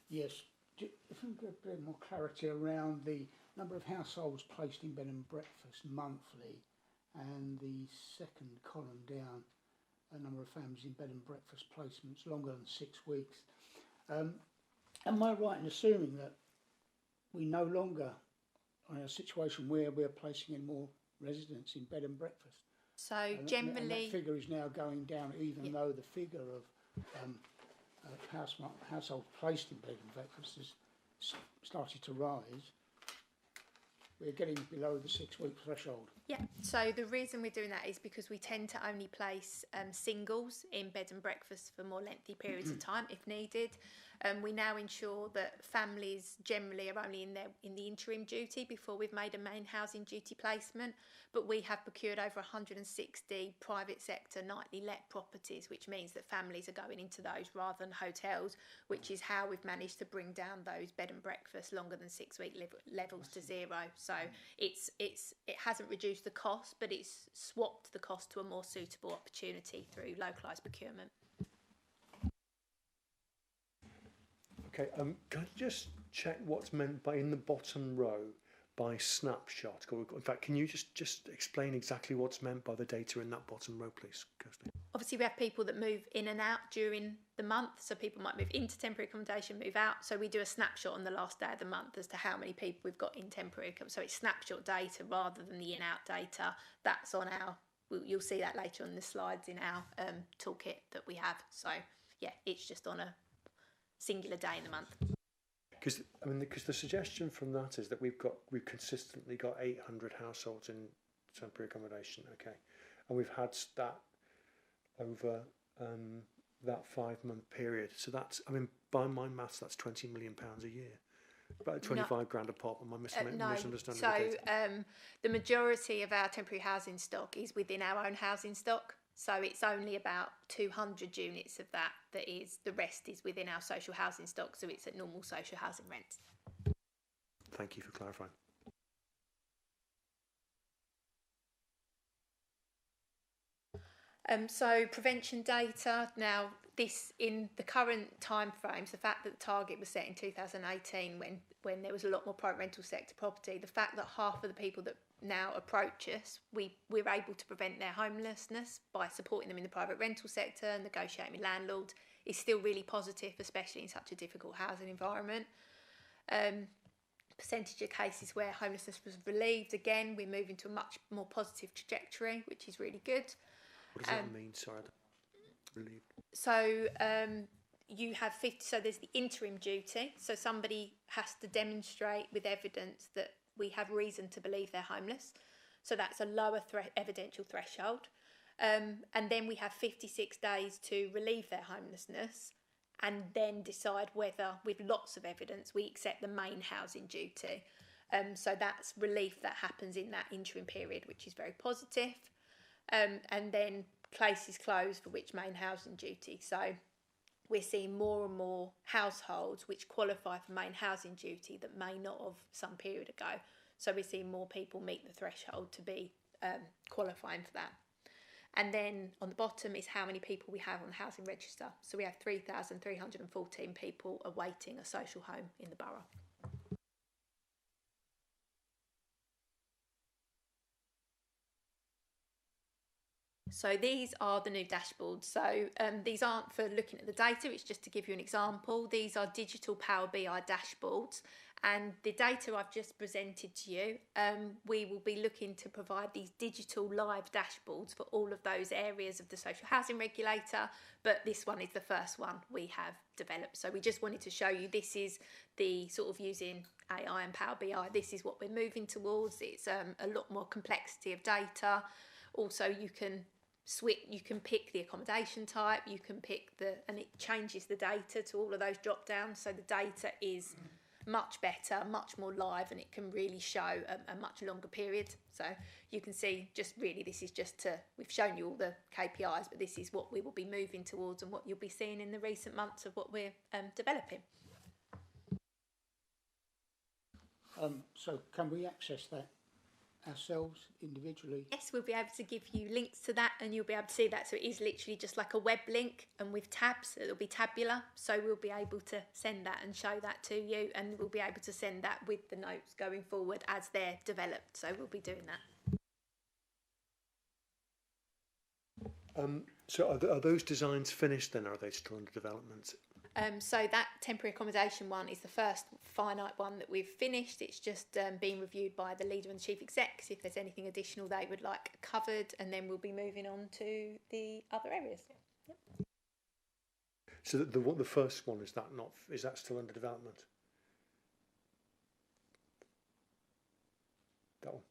Yes, if we can get a bit more clarity around the number of households placed in bed and breakfast monthly, and the second column down, a number of families in bed and breakfast placements longer than 6 weeks. Am I right in assuming that we no longer are in a situation where we're placing in more residents in bed and breakfast?
So
And
generally,
that figure is now going down, even though the figure of households placed in bed and breakfast has started to rise. We're getting below the 6 week threshold.
yeah, so the reason we're doing that is because we tend to only place singles in bed and breakfast for more lengthy periods of time if needed. We now ensure that families generally are only in the interim duty before we've made a main housing duty placement, but we have procured over 160 private sector nightly let properties, which means that families are going into those rather than hotels, which is how we've managed to bring down those bed and breakfast longer than 6 week levels to zero. So it hasn't reduced the cost, but it's swapped the cost to a more suitable opportunity through localised procurement.
Okay, can I just check what's meant by in the bottom row by snapshot? In fact, can you just explain exactly what's meant by the data in that bottom row, please, Kirsty?
Obviously, we have people that move in and out during the month, so people might move into temporary accommodation, move out. So we do a snapshot on the last day of the month as to how many people we've got in temporary accommodation. So it's snapshot data rather than the in-out data. That's on our, you'll see that later on the slides in our toolkit that we have. So yeah, it's just on a singular day in the month.
Because the suggestion from that is that we've consistently got 800 households in temporary accommodation, okay, and we've had that over that 5 month period. So that's, by my maths, that's £20 million a year, about 25 grand a pop. Am I misunderstanding the data?
So the majority of our temporary housing stock is within our own housing stock. So it's only about 200 units of that is, the rest is within our social housing stock, so it's at normal social housing rents.
Thank you for clarifying.
So prevention data, now this in the current time frames, the fact that the target was set in 2018 when there was a lot more private rental sector property, the fact that half of the people that now approach us, we're able to prevent their homelessness by supporting them in the private rental sector and negotiating with landlords is still really positive, especially in such a difficult housing environment. Percentage of cases where homelessness was relieved, again, we're moving to a much more positive trajectory, which is really good.
What does that mean? Sorry, relieved.
So you have 50, so there's the interim duty, so somebody has to demonstrate with evidence that we have reason to believe they're homeless, so that's a lower evidential threshold, and then we have 56 days to relieve their homelessness and then decide whether, with lots of evidence, we accept the main housing duty. So that's relief that happens in that interim period, which is very positive. And then places closed for which main housing duty. So we're seeing more and more households which qualify for main housing duty that may not have some period ago. So we're seeing more people meet the threshold to be qualifying for that. And then on the bottom is how many people we have on the housing register. So we have 3,314 people awaiting a social home in the borough. So these are the new dashboards. So these aren't for looking at the data, it's just to give you an example. These are digital Power BI dashboards, and the data I've just presented to you, we will be looking to provide these digital live dashboards for all of those areas of the social housing regulator, but this one is the first one we have developed. So we just wanted to show you this is the sort of using AI and Power BI, this is what we're moving towards. It's a lot more complexity of data. Also, you can pick the accommodation type, you can pick and it changes the data to all of those drop downs. So the data is much better, much more live, and it can really show a much longer period. So you can see, just really, this is just to, we've shown you all the KPIs, but this is what we will be moving towards and what you'll be seeing in the recent months of what we're developing.
So can we access that ourselves individually?
Yes, we'll be able to give you links to that, and you'll be able to see that. So it is literally just like a web link, and with tabs, it'll be tabular. So we'll be able to send that and show that to you, and we'll be able to send that with the notes going forward as they're developed. So we'll be doing that.
So are those designs finished then, or are they still under development?
So that temporary accommodation one is the first finite one that we've finished. It's just being reviewed by the leader and the chief execs if there's anything additional they would like covered, and then we'll be moving on to the other areas. Yep.
So the first one, is that still under development? That one.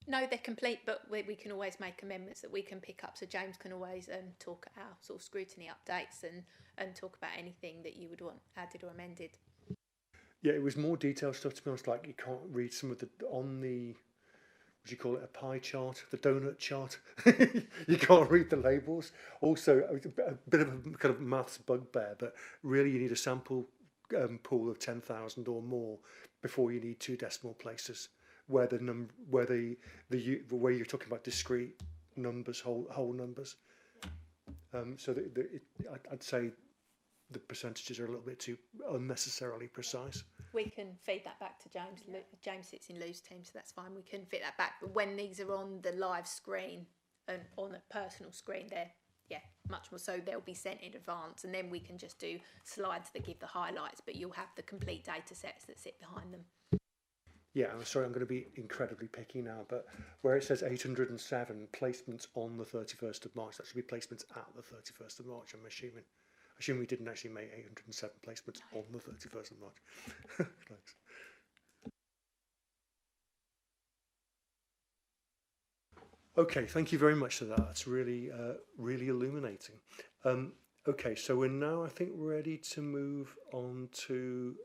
No, they're complete, but we can always make amendments that we can pick up. So James can always talk at our sort of scrutiny updates and talk about anything that you would want added or amended.
Yeah, it was more detailed stuff, to be honest. Like, you can't read some of the, on the, what do you call it, a pie chart, the donut chart. You can't read the labels. Also, a bit of a kind of maths bugbear, but really you need a sample pool of 10,000 or more before you need 2 decimal places, where where you're talking about discrete numbers, whole numbers. So I'd say the percentages are a little bit too unnecessarily precise.
We can feed that back to James. James sits in Lou's team, so that's fine. We can fit that back. But when these are on the live screen and on a personal screen, they're much more so. They'll be sent in advance, and then we can just do slides that give the highlights. But you'll have the complete data sets that sit behind them.
Yeah, I'm sorry, I'm going to be incredibly picky now, but where it says 807 placements on the 31st of March, that should be placements at the 31st of March, I'm assuming. I assume we didn't actually make 807 placements on the 31st of March. Thanks. Okay, thank you very much for that. That's really, really illuminating. Okay, so we're now, I think, ready to move on to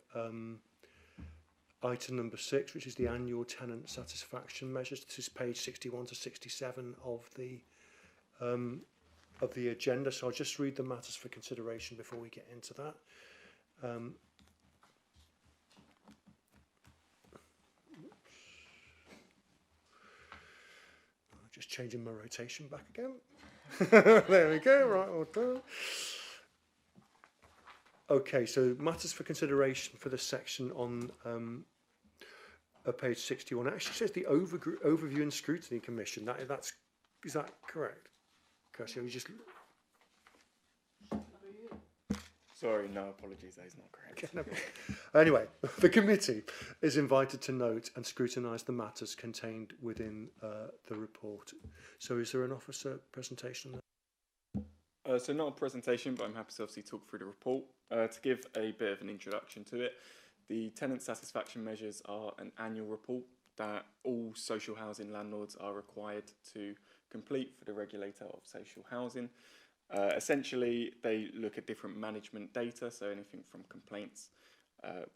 item number 6, which is the annual tenant satisfaction measures. This is page 61 to 67 of the agenda. So I'll just read the matters for consideration before we get into that. Just changing my rotation back again. There we go, right, all done. Okay, so matters for consideration for this section on page 61. It actually says the Overview and Scrutiny Commission. Is that correct? Kirsty, you just...
Sorry, no apologies, that is not correct.
Anyway, the committee is invited to note and scrutinise the matters contained within the report. So is there an officer presentation there?
So not a presentation, but I'm happy to obviously talk through the report. To give a bit of an introduction to it, the tenant satisfaction measures are an annual report that all social housing landlords are required to complete for the regulator of social housing. Essentially, they look at different management data, so anything from complaints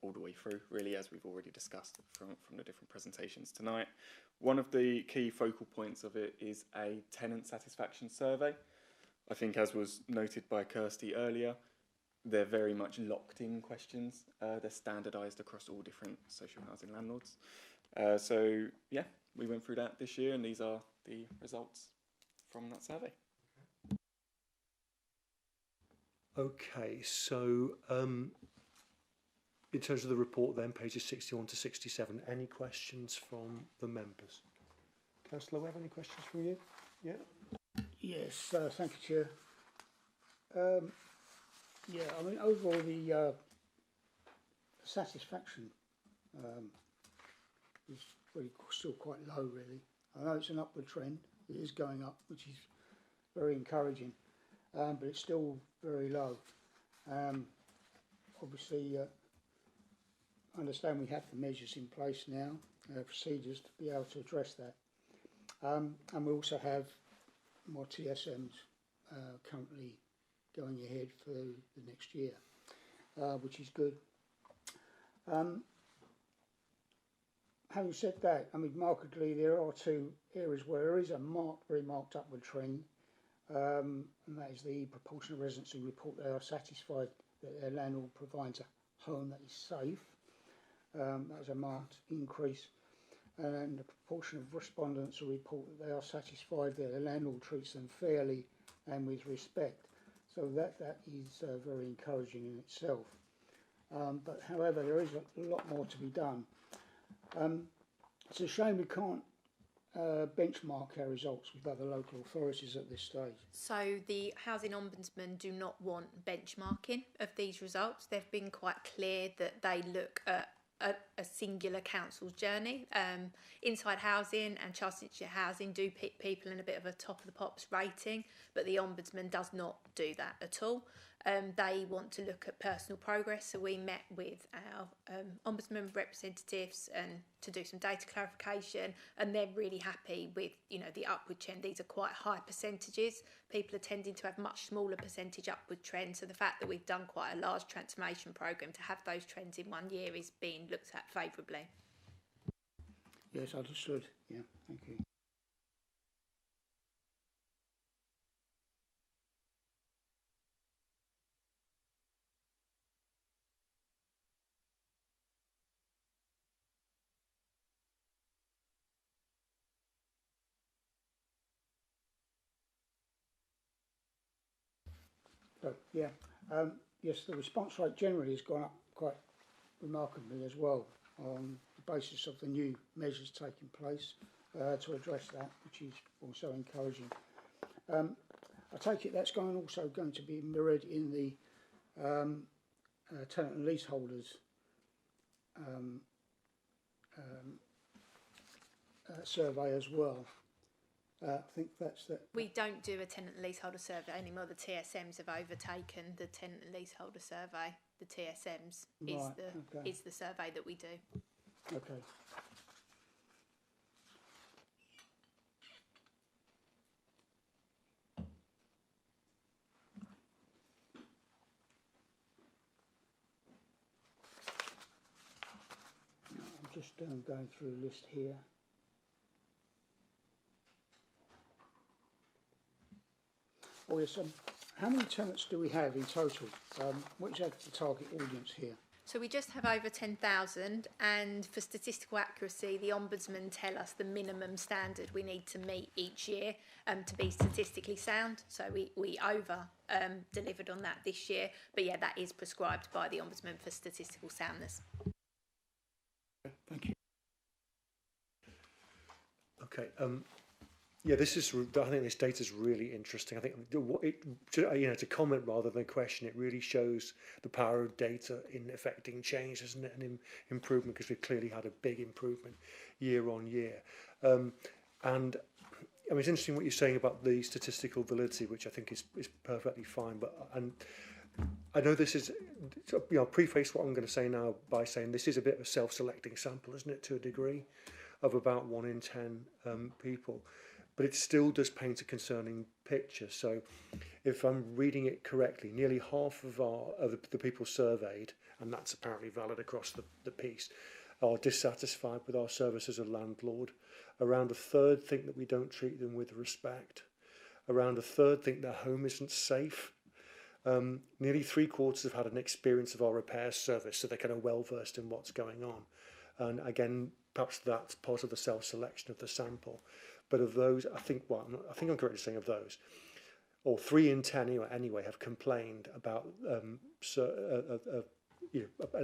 all the way through, really, as we've already discussed from the different presentations tonight. One of the key focal points of it is a tenant satisfaction survey. I think, as was noted by Kirsty earlier, they're very much locked-in questions. They're standardised across all different social housing landlords. So, yeah, we went through that this year, and these are the results from that survey.
Okay, so in terms of the report then, pages 61 to 67, any questions from the members? Councillor Webb, any questions from you? Yeah?
Yes, thank you, Chair. Yeah, I mean, overall, the satisfaction is really still quite low, really. I know it's an upward trend. It is going up, which is very encouraging, but it's still very low. Obviously, I understand we have the measures in place now, procedures to be able to address that. And we also have more TSMs currently going ahead for the next year, which is good. having said that, I mean, markedly there are two areas where there is a very marked upward trend, and that is the proportion of residents who report they are satisfied that their landlord provides a home that is safe. That was a marked increase. And the proportion of respondents who report that they are satisfied that their landlord treats them fairly and with respect. So that is very encouraging in itself. But however, there is a lot more to be done. It's a shame we can't benchmark our results with other local authorities at this stage.
So the Housing Ombudsman do not want benchmarking of these results. They've been quite clear that they look at a singular council's journey. Inside Housing and Charles Institute Housing do pick people in a bit of a top of the pops rating, but the Ombudsman does not do that at all. They want to look at personal progress, so we met with our Ombudsman representatives and to do some data clarification, and they're really happy with the upward trend. These are quite high percentages. People are tending to have much smaller percentage upward trends, so the fact that we've done quite a large transformation programme to have those trends in 1 year is being looked at favourably.
Yes, understood. Yeah, thank you. So, yeah, yes, the response rate generally has gone up quite remarkably as well on the basis of the new measures taking place to address that, which is also encouraging. I take it that's also going to be mirrored in the tenant and leaseholders survey as well. I think that's that.
We don't do a tenant and leaseholder survey anymore. The TSMs have overtaken the tenant and leaseholder survey. The TSMs is the survey that we do.
Okay. I'm just going through a list here. Oh yes, how many tenants do we have in total? Which is the target audience here?
So we just have over 10,000, and for statistical accuracy, the Ombudsman tell us the minimum standard we need to meet each year to be statistically sound. So we over delivered on that this year, but yeah, that is prescribed by the Ombudsman for statistical soundness.
Thank you.
Okay. Yeah, I think this data is really interesting. I think to comment rather than a question, it really shows the power of data in affecting change, isn't it, and improvement, because we've clearly had a big improvement year on year. And I mean, it's interesting what you're saying about the statistical validity, which I think is perfectly fine. And I know this is, I'll preface what I'm going to say now by saying this is a bit of a self-selecting sample, isn't it, to a degree, of about 1 in 10 people. But it still does paint a concerning picture. So if I'm reading it correctly, nearly half of the people surveyed, and that's apparently valid across the piece, are dissatisfied with our service as a landlord. Around a third think that we don't treat them with respect. Around a third think their home isn't safe. Nearly 3/4 have had an experience of our repairs service, so they're kind of well versed in what's going on. And again, perhaps that's part of the self-selection of the sample. But of those, I think I'm correct in saying of those, or 3 in 10 anyway, have complained about an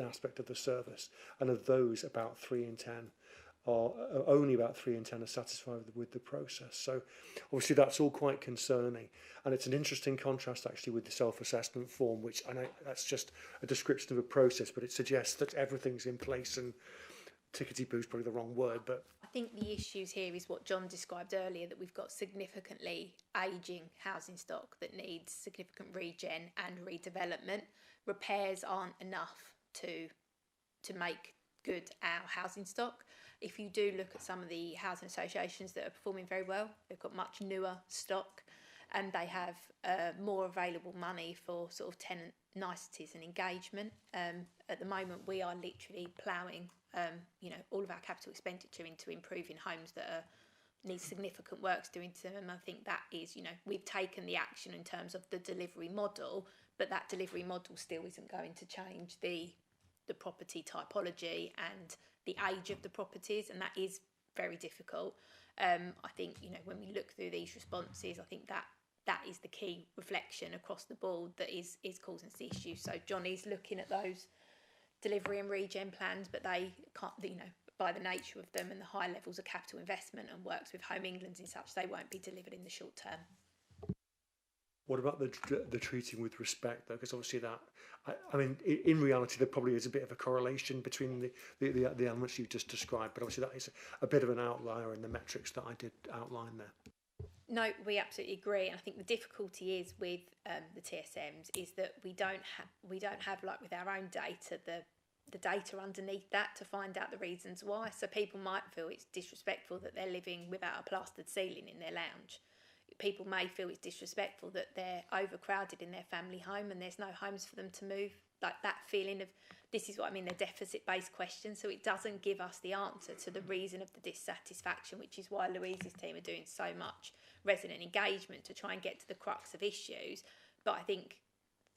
aspect of the service, and of those, about 3 in 10 are only about 3 in 10 are satisfied with the process. So obviously that's all quite concerning, and it's an interesting contrast actually with the self-assessment form, which I know that's just a description of a process, but it suggests that everything's in place, and tickety-boo's probably the wrong word, but
I think the issues here is what John described earlier, that we've got significantly ageing housing stock that needs significant regen and redevelopment. Repairs aren't enough to make good our housing stock. If you do look at some of the housing associations that are performing very well, they've got much newer stock. and they have more available money for sort of tenant niceties and engagement. At the moment, we are literally ploughing, all of our capital expenditure into improving homes that need significant works doing to them. And I think that is, we've taken the action in terms of the delivery model, but that delivery model still isn't going to change the property typology and the age of the properties, and that is very difficult. I think, when we look through these responses, I think that is the key reflection across the board that is causing us the issue. So Johnny's looking at those delivery and regen plans, but they can't, by the nature of them and the high levels of capital investment and works with Home England and such, they won't be delivered in the short term.
What about the treating with respect, though? Because obviously that, in reality, there probably is a bit of a correlation between the elements you've just described, but obviously that is a bit of an outlier in the metrics that I did outline there.
No, we absolutely agree, and I think the difficulty is with the TSMs is that we don't have like with our own data the data underneath that to find out the reasons why. So people might feel it's disrespectful that they're living without a plastered ceiling in their lounge. People may feel it's disrespectful that they're overcrowded in their family home and there's no homes for them to move. Like that feeling of, this is what I mean, they're deficit-based questions, so it doesn't give us the answer to the reason of the dissatisfaction, which is why Louise's team are doing so much resident engagement to try and get to the crux of issues. But I think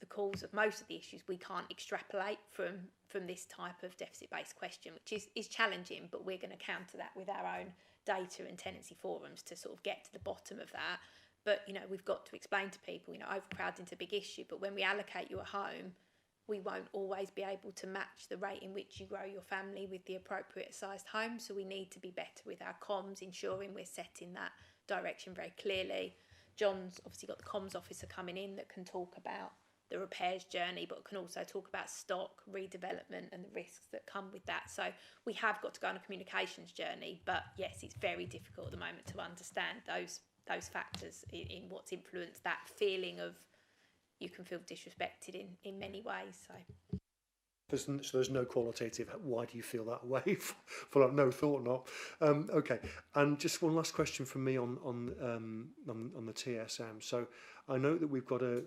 the cause of most of the issues we can't extrapolate from this type of deficit-based question, which is challenging, but we're going to counter that with our own data and tenancy forums to sort of get to the bottom of that. But, we've got to explain to people, overcrowding's a big issue, but when we allocate you a home, we won't always be able to match the rate in which you grow your family with the appropriate sized home. So we need to be better with our comms, ensuring we're setting that direction very clearly. John's obviously got the comms officer coming in that can talk about the repairs journey, but can also talk about stock, redevelopment and the risks that come with that. So we have got to go on a communications journey, but yes, it's very difficult at the moment to understand those factors in what's influenced that feeling of you can feel disrespected in many ways. So
there's no qualitative, why do you feel that way? For no thought, not. Okay, and just one last question from me on the TSM. So I know that we've got a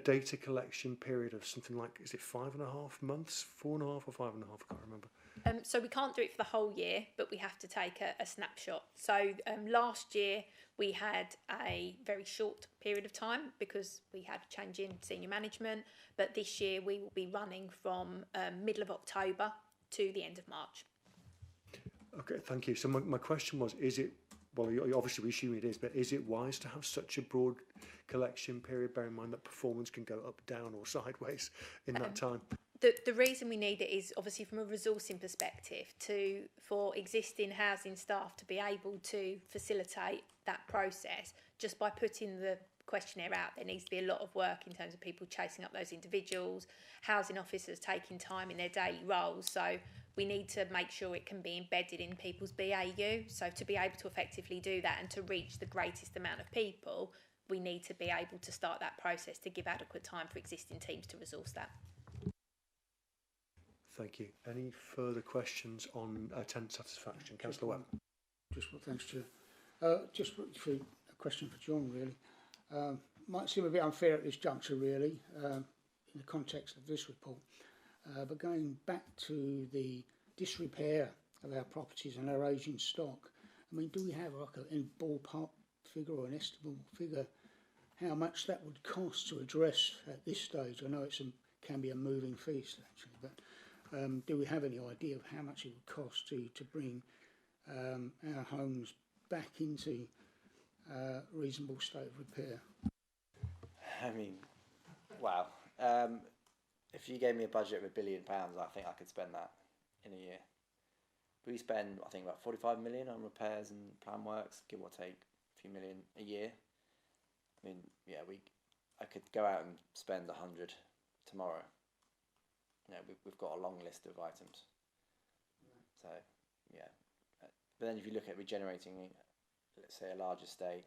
data collection period of something like, is it 5.5 months, 4.5 or 5.5? I can't remember.
So we can't do it for the whole year, but we have to take a snapshot. So last year we had a very short period of time because we had a change in senior management, but this year we will be running from middle of October to the end of March.
Okay, thank you. So my question was, obviously we assume it is, but is it wise to have such a broad collection period? Bear in mind that performance can go up, down or sideways in that time.
The reason we need it is obviously from a resourcing perspective for existing housing staff to be able to facilitate that process. Just by putting the questionnaire out, there needs to be a lot of work in terms of people chasing up those individuals, housing officers taking time in their daily roles. So we need to make sure it can be embedded in people's BAU. So to be able to effectively do that and to reach the greatest amount of people, we need to be able to start that process to give adequate time for existing teams to resource that.
Thank you. Any further questions on tenant satisfaction? Councillor Webb.
Thanks, Chair. Just for a question for John, really. Might seem a bit unfair at this juncture, really, in the context of this report. But going back to the disrepair of our properties and our ageing stock, do we have like a ballpark figure or an estimable figure how much that would cost to address at this stage? I know it can be a moving feast, actually, but do we have any idea of how much it would cost to bring our homes back into reasonable state of repair?
Wow. If you gave me a budget of £1 billion, I think I could spend that in a year. We spend, I think, about 45 million on repairs and plan works, give or take a few million a year. I could go out and spend 100 tomorrow. We've got a long list of items. So, yeah. But then if you look at regenerating, let's say, a large estate,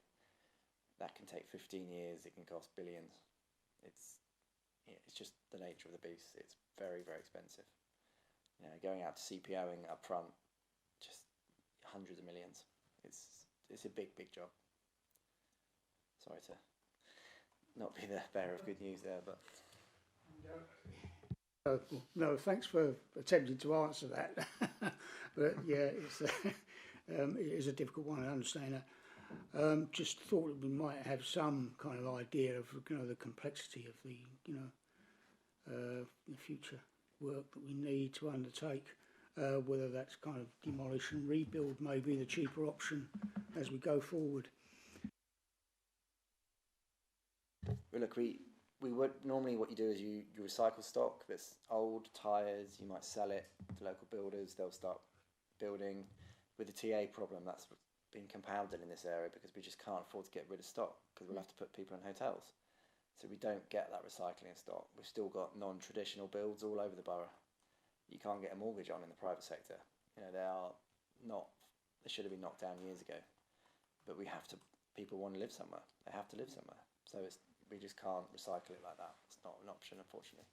that can take 15 years, it can cost billions. It's just the nature of the beast. It's very, very expensive. Going out to CPOing up front, just hundreds of millions. It's a big, big job. Sorry to not be the bearer of good news there, but
No, thanks for attempting to answer that. But yeah, it is a difficult one. I understand that. Just thought that we might have some kind of idea of the complexity of the future work that we need to undertake. Whether that's kind of demolish and rebuild may be the cheaper option as we go forward.
well, look, we would normally what you do is you recycle stock that's old tyres. You might sell it to local builders. They'll start building. With the TA problem, that's been compounded in this area because we just can't afford to get rid of stock because we'll have to put people in hotels. So we don't get that recycling of stock. We've still got non-traditional builds all over the borough. You can't get a mortgage on in the private sector. They should have been knocked down years ago. But people want to live somewhere. They have to live somewhere. So we just can't recycle it like that. It's not an option, unfortunately.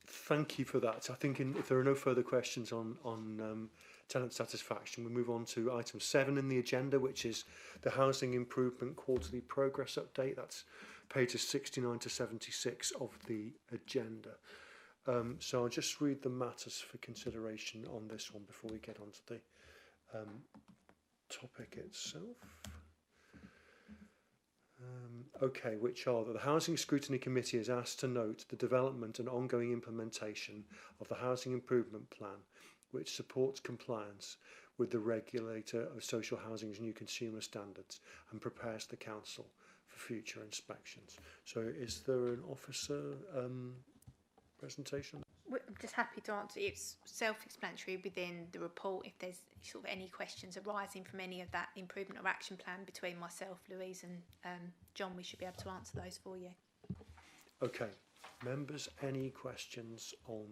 Thank you for that. I think if there are no further questions on tenant satisfaction, we move on to item 7 in the agenda, which is the Housing Improvement Quarterly Progress Update. That's pages 69 to 76 of the agenda. So I'll just read the matters for consideration on this one before we get on to the topic itself. Okay, which are that the Housing Scrutiny Committee is asked to note the development and ongoing implementation of the Housing Improvement Plan, which supports compliance with the Regulator of Social Housing's new consumer standards and prepares the Council for future inspections. So is there an officer presentation?
I'm just happy to answer. It's self-explanatory within the report. If there's sort of any questions arising from any of that improvement or action plan between myself, Louise and John, we should be able to answer those for you.
Okay. Members, any questions on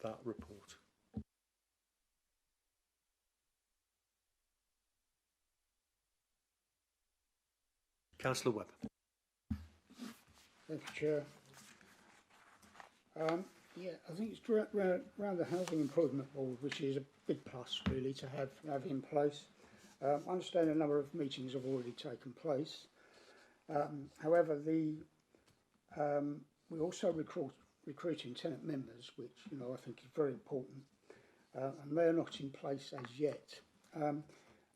that report? Councillor Webb.
Thank you, Chair. Yeah, I think it's around the Housing Improvement Board, which is a big plus really to have in place. I understand a number of meetings have already taken place. However, we also recruiting tenant members, which I think is very important, and they're not in place as yet.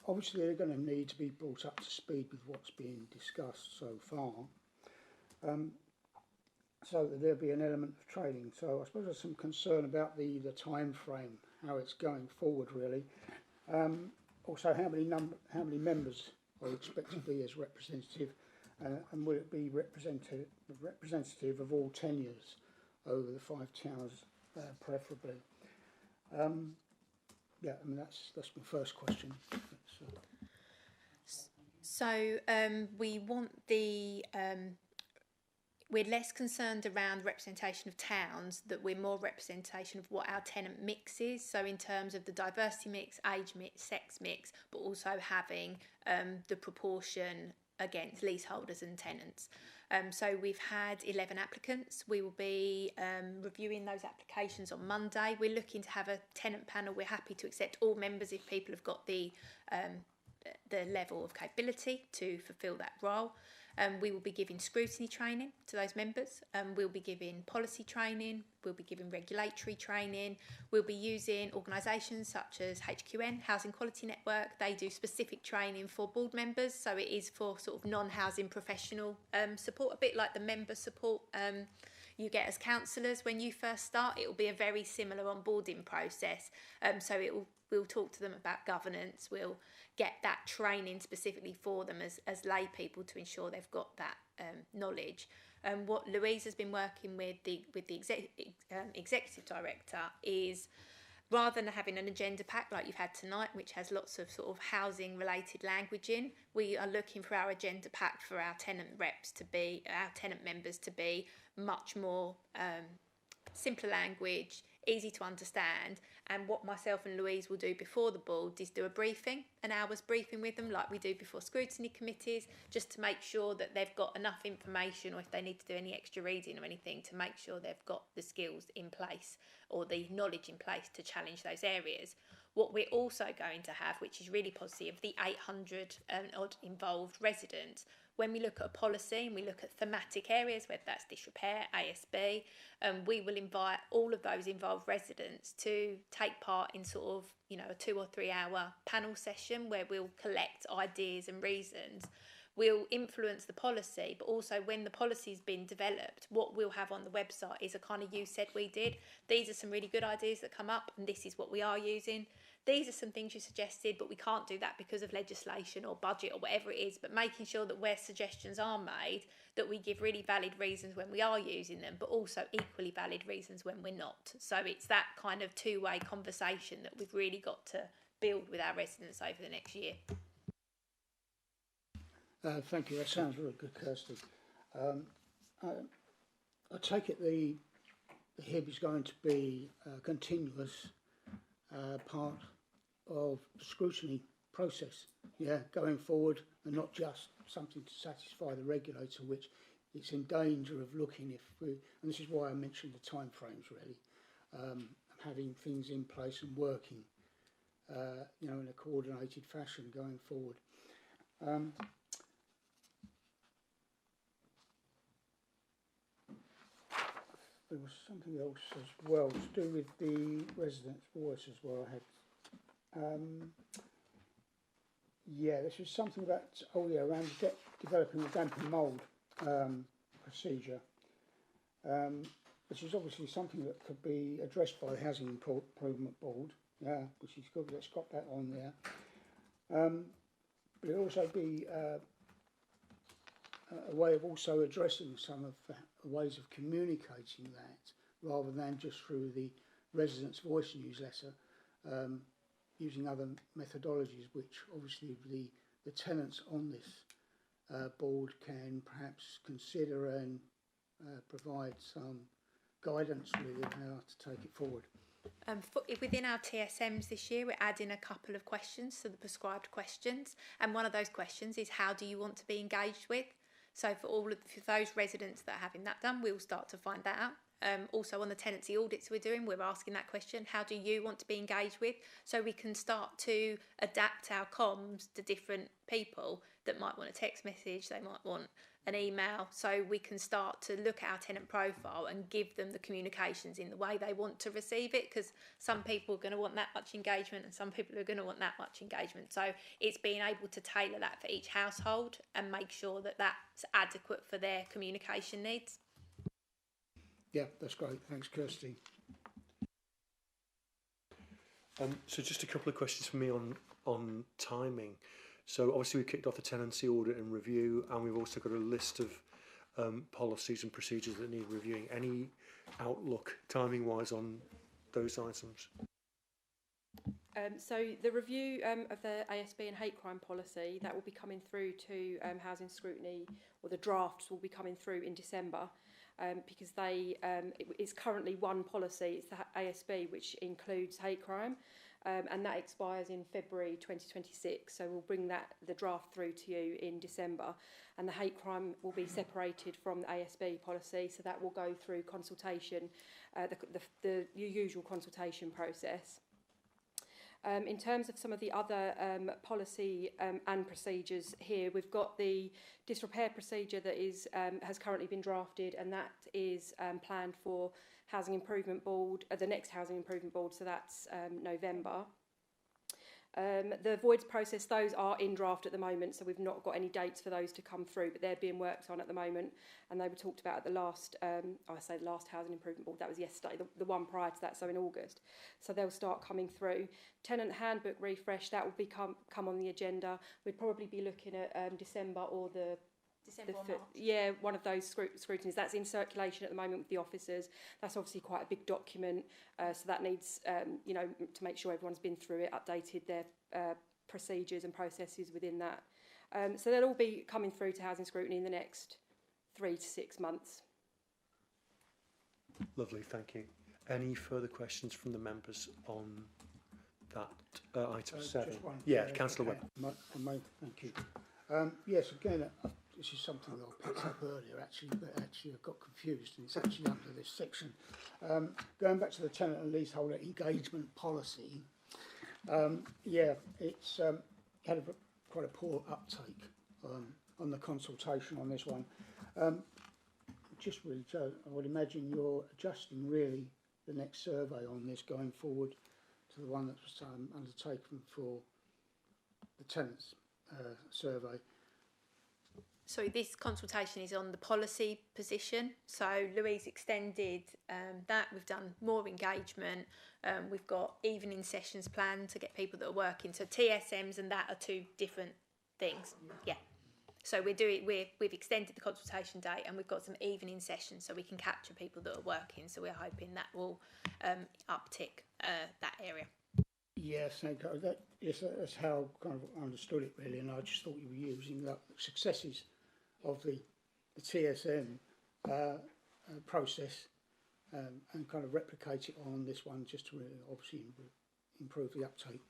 Obviously, they're going to need to be brought up to speed with what's being discussed so far. So that there'll be an element of training. So I suppose there's some concern about the time frame, how it's going forward really. Also, how many members are expected to be as representative, and will it be representative of all tenures over the 5 towns, preferably? Yeah, I mean that's my first question.
So we want the. We're less concerned around representation of towns, that we're more representation of what our tenant mix is. So in terms of the diversity mix, age mix, sex mix, but also having the proportion against leaseholders and tenants. So we've had 11 applicants. We will be reviewing those applications on Monday. We're looking to have a tenant panel. We're happy to accept all members if people have got the level of capability to fulfil that role. We will be giving scrutiny training to those members. We'll be giving policy training. We'll be giving regulatory training. We'll be using organisations such as HQN, Housing Quality Network. They do specific training for board members. So it is for sort of non-housing professional support, a bit like the member support you get as councillors when you first start. It will be a very similar onboarding process. So we'll talk to them about governance. We'll get that training specifically for them as lay people to ensure they've got that knowledge. What Louise has been working with the executive director is, rather than having an agenda pack like you've had tonight, which has lots of sort of housing related language in, we are looking for our agenda pack for our tenant members to be much more simpler language, easy to understand. And what myself and Louise will do before the board is do a briefing, an hour's briefing with them, like we do before scrutiny committees, just to make sure that they've got enough information, or if they need to do any extra reading or anything, to make sure they've got the skills in place or the knowledge in place to challenge those areas. What we're also going to have, which is really positive, the 800 odd involved residents. When we look at a policy and we look at thematic areas, whether that's disrepair, ASB, we will invite all of those involved residents to take part in sort of, a 2 or 3 hour panel session where we'll collect ideas and reasons. We'll influence the policy, but also when the policy's been developed, what we'll have on the website is a kind of you said we did. These are some really good ideas that come up and this is what we are using. These are some things you suggested, but we can't do that because of legislation or budget or whatever it is, but making sure that where suggestions are made, that we give really valid reasons when we are using them, but also equally valid reasons when we're not. So it's that kind of two-way conversation that we've really got to build with our residents over the next year.
Thank you. That sounds really good, Kirsty. I take it the HIB is going to be a continuous part of the scrutiny process, going forward, and not just something to satisfy the regulator, which it's in danger of looking if we, and this is why I mentioned the time frames really, having things in place and working, in a coordinated fashion going forward. There was something else as well to do with the residents' voice as well. I had, this was something about around developing the damp and mould procedure, which is obviously something that could be addressed by the Housing Improvement Board. Which is good. Let's got that on there. But it'll also be a way of also addressing some of the ways of communicating that, rather than just through the Residents' Voice newsletter, using other methodologies, which obviously the tenants on this board can perhaps consider and provide some guidance with how to take it forward.
Within our TSMs this year, we're adding a couple of questions to the prescribed questions, and one of those questions is, how do you want to be engaged with? So for those residents that are having that done, we'll start to find that out. Also on the tenancy audits we're doing, we're asking that question, how do you want to be engaged with? So we can start to adapt our comms to different people that might want a text message, they might want an email, so we can start to look at our tenant profile and give them the communications in the way they want to receive it, because some people are going to want that much engagement and some people are going to want that much engagement. So it's being able to tailor that for each household and make sure that that's adequate for their communication needs.
Yeah, that's great. Thanks, Kirsty.
So just a couple of questions for me on timing. So obviously we've kicked off the tenancy audit and review, and we've also got a list of policies and procedures that need reviewing. Any outlook timing-wise on those items?
So the review of the ASB and hate crime policy, that will be coming through to housing scrutiny, or the drafts will be coming through in December, because it's currently one policy, it's the ASB, which includes hate crime. And that expires in February 2026. So we'll bring the draft through to you in December, and the hate crime will be separated from the ASB policy. So that will go through consultation, the usual consultation process. In terms of some of the other policy and procedures here, we've got the disrepair procedure that has currently been drafted, and that is planned for Housing Improvement Board, the next Housing Improvement Board, so that's November. The voids process, those are in draft at the moment, so we've not got any dates for those to come through, but they're being worked on at the moment, and they were talked about at the last, the last Housing Improvement Board, that was yesterday, the one prior to that, so in August. So they'll start coming through. Tenant handbook refresh, that will come on the agenda. We'd probably be looking at December or December or March. Yeah, one of those scrutinies. That's in circulation at the moment with the officers. That's obviously quite a big document, so that needs, to make sure everyone's been through it, updated their procedures and processes within that. So they'll all be coming through to housing scrutiny in the next 3 to 6 months.
Lovely, thank you. Any further questions from the members on that item 7?
Just one.
Yeah, Councillor Webb.
Thank you. Yes, again, this is something that I picked up earlier, actually, but actually I got confused, and it's actually under this section. Going back to the tenant and leaseholder engagement policy, Yeah, it's had quite a poor uptake on the consultation on this one. Just really, so I would imagine you're adjusting really the next survey on this going forward to the one that was undertaken for the tenants survey.
Sorry, this consultation is on the policy position. So Louise extended that. We've done more engagement. We've got evening sessions planned to get people that are working. So TSMs and that are two different things. Yeah. So we've extended the consultation date, and we've got some evening sessions so we can capture people that are working. So we're hoping that will uptick that area.
Yes, that's how I kind of understood it really, and I just thought you were using the successes of the TSM process and kind of replicate it on this one just to really obviously improve the uptake.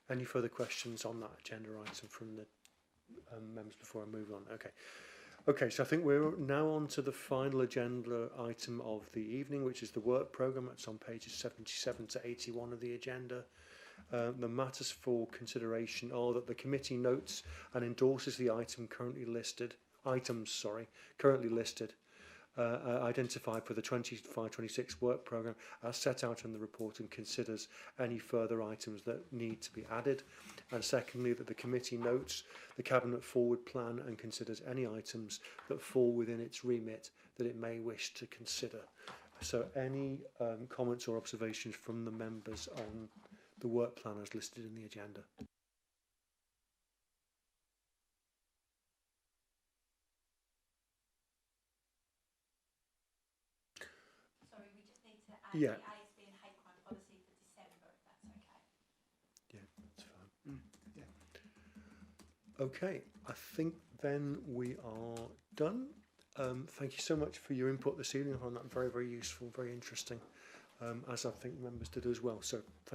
Any further questions on that agenda item from the members before I move on? Okay, so I think we're now on to the final agenda item of the evening, which is the work programme. It's on pages 77 to 81 of the agenda. The matters for consideration are that the committee notes and endorses the currently listed, identified for the 25-26 work programme as set out in the report, and considers any further items that need to be added. And secondly, that the committee notes the Cabinet forward plan and considers any items that fall within its remit that it may wish to consider. So any comments or observations from the members on the work plan as listed in the agenda?
Sorry, we just need to add
Yeah.
the ASB and hate crime policy for December, if that's okay.
Yeah, that's fine. Okay, I think then we are done. Thank you so much for your input this evening. I found that very, very useful, very interesting, as I think members did as well. So thank you.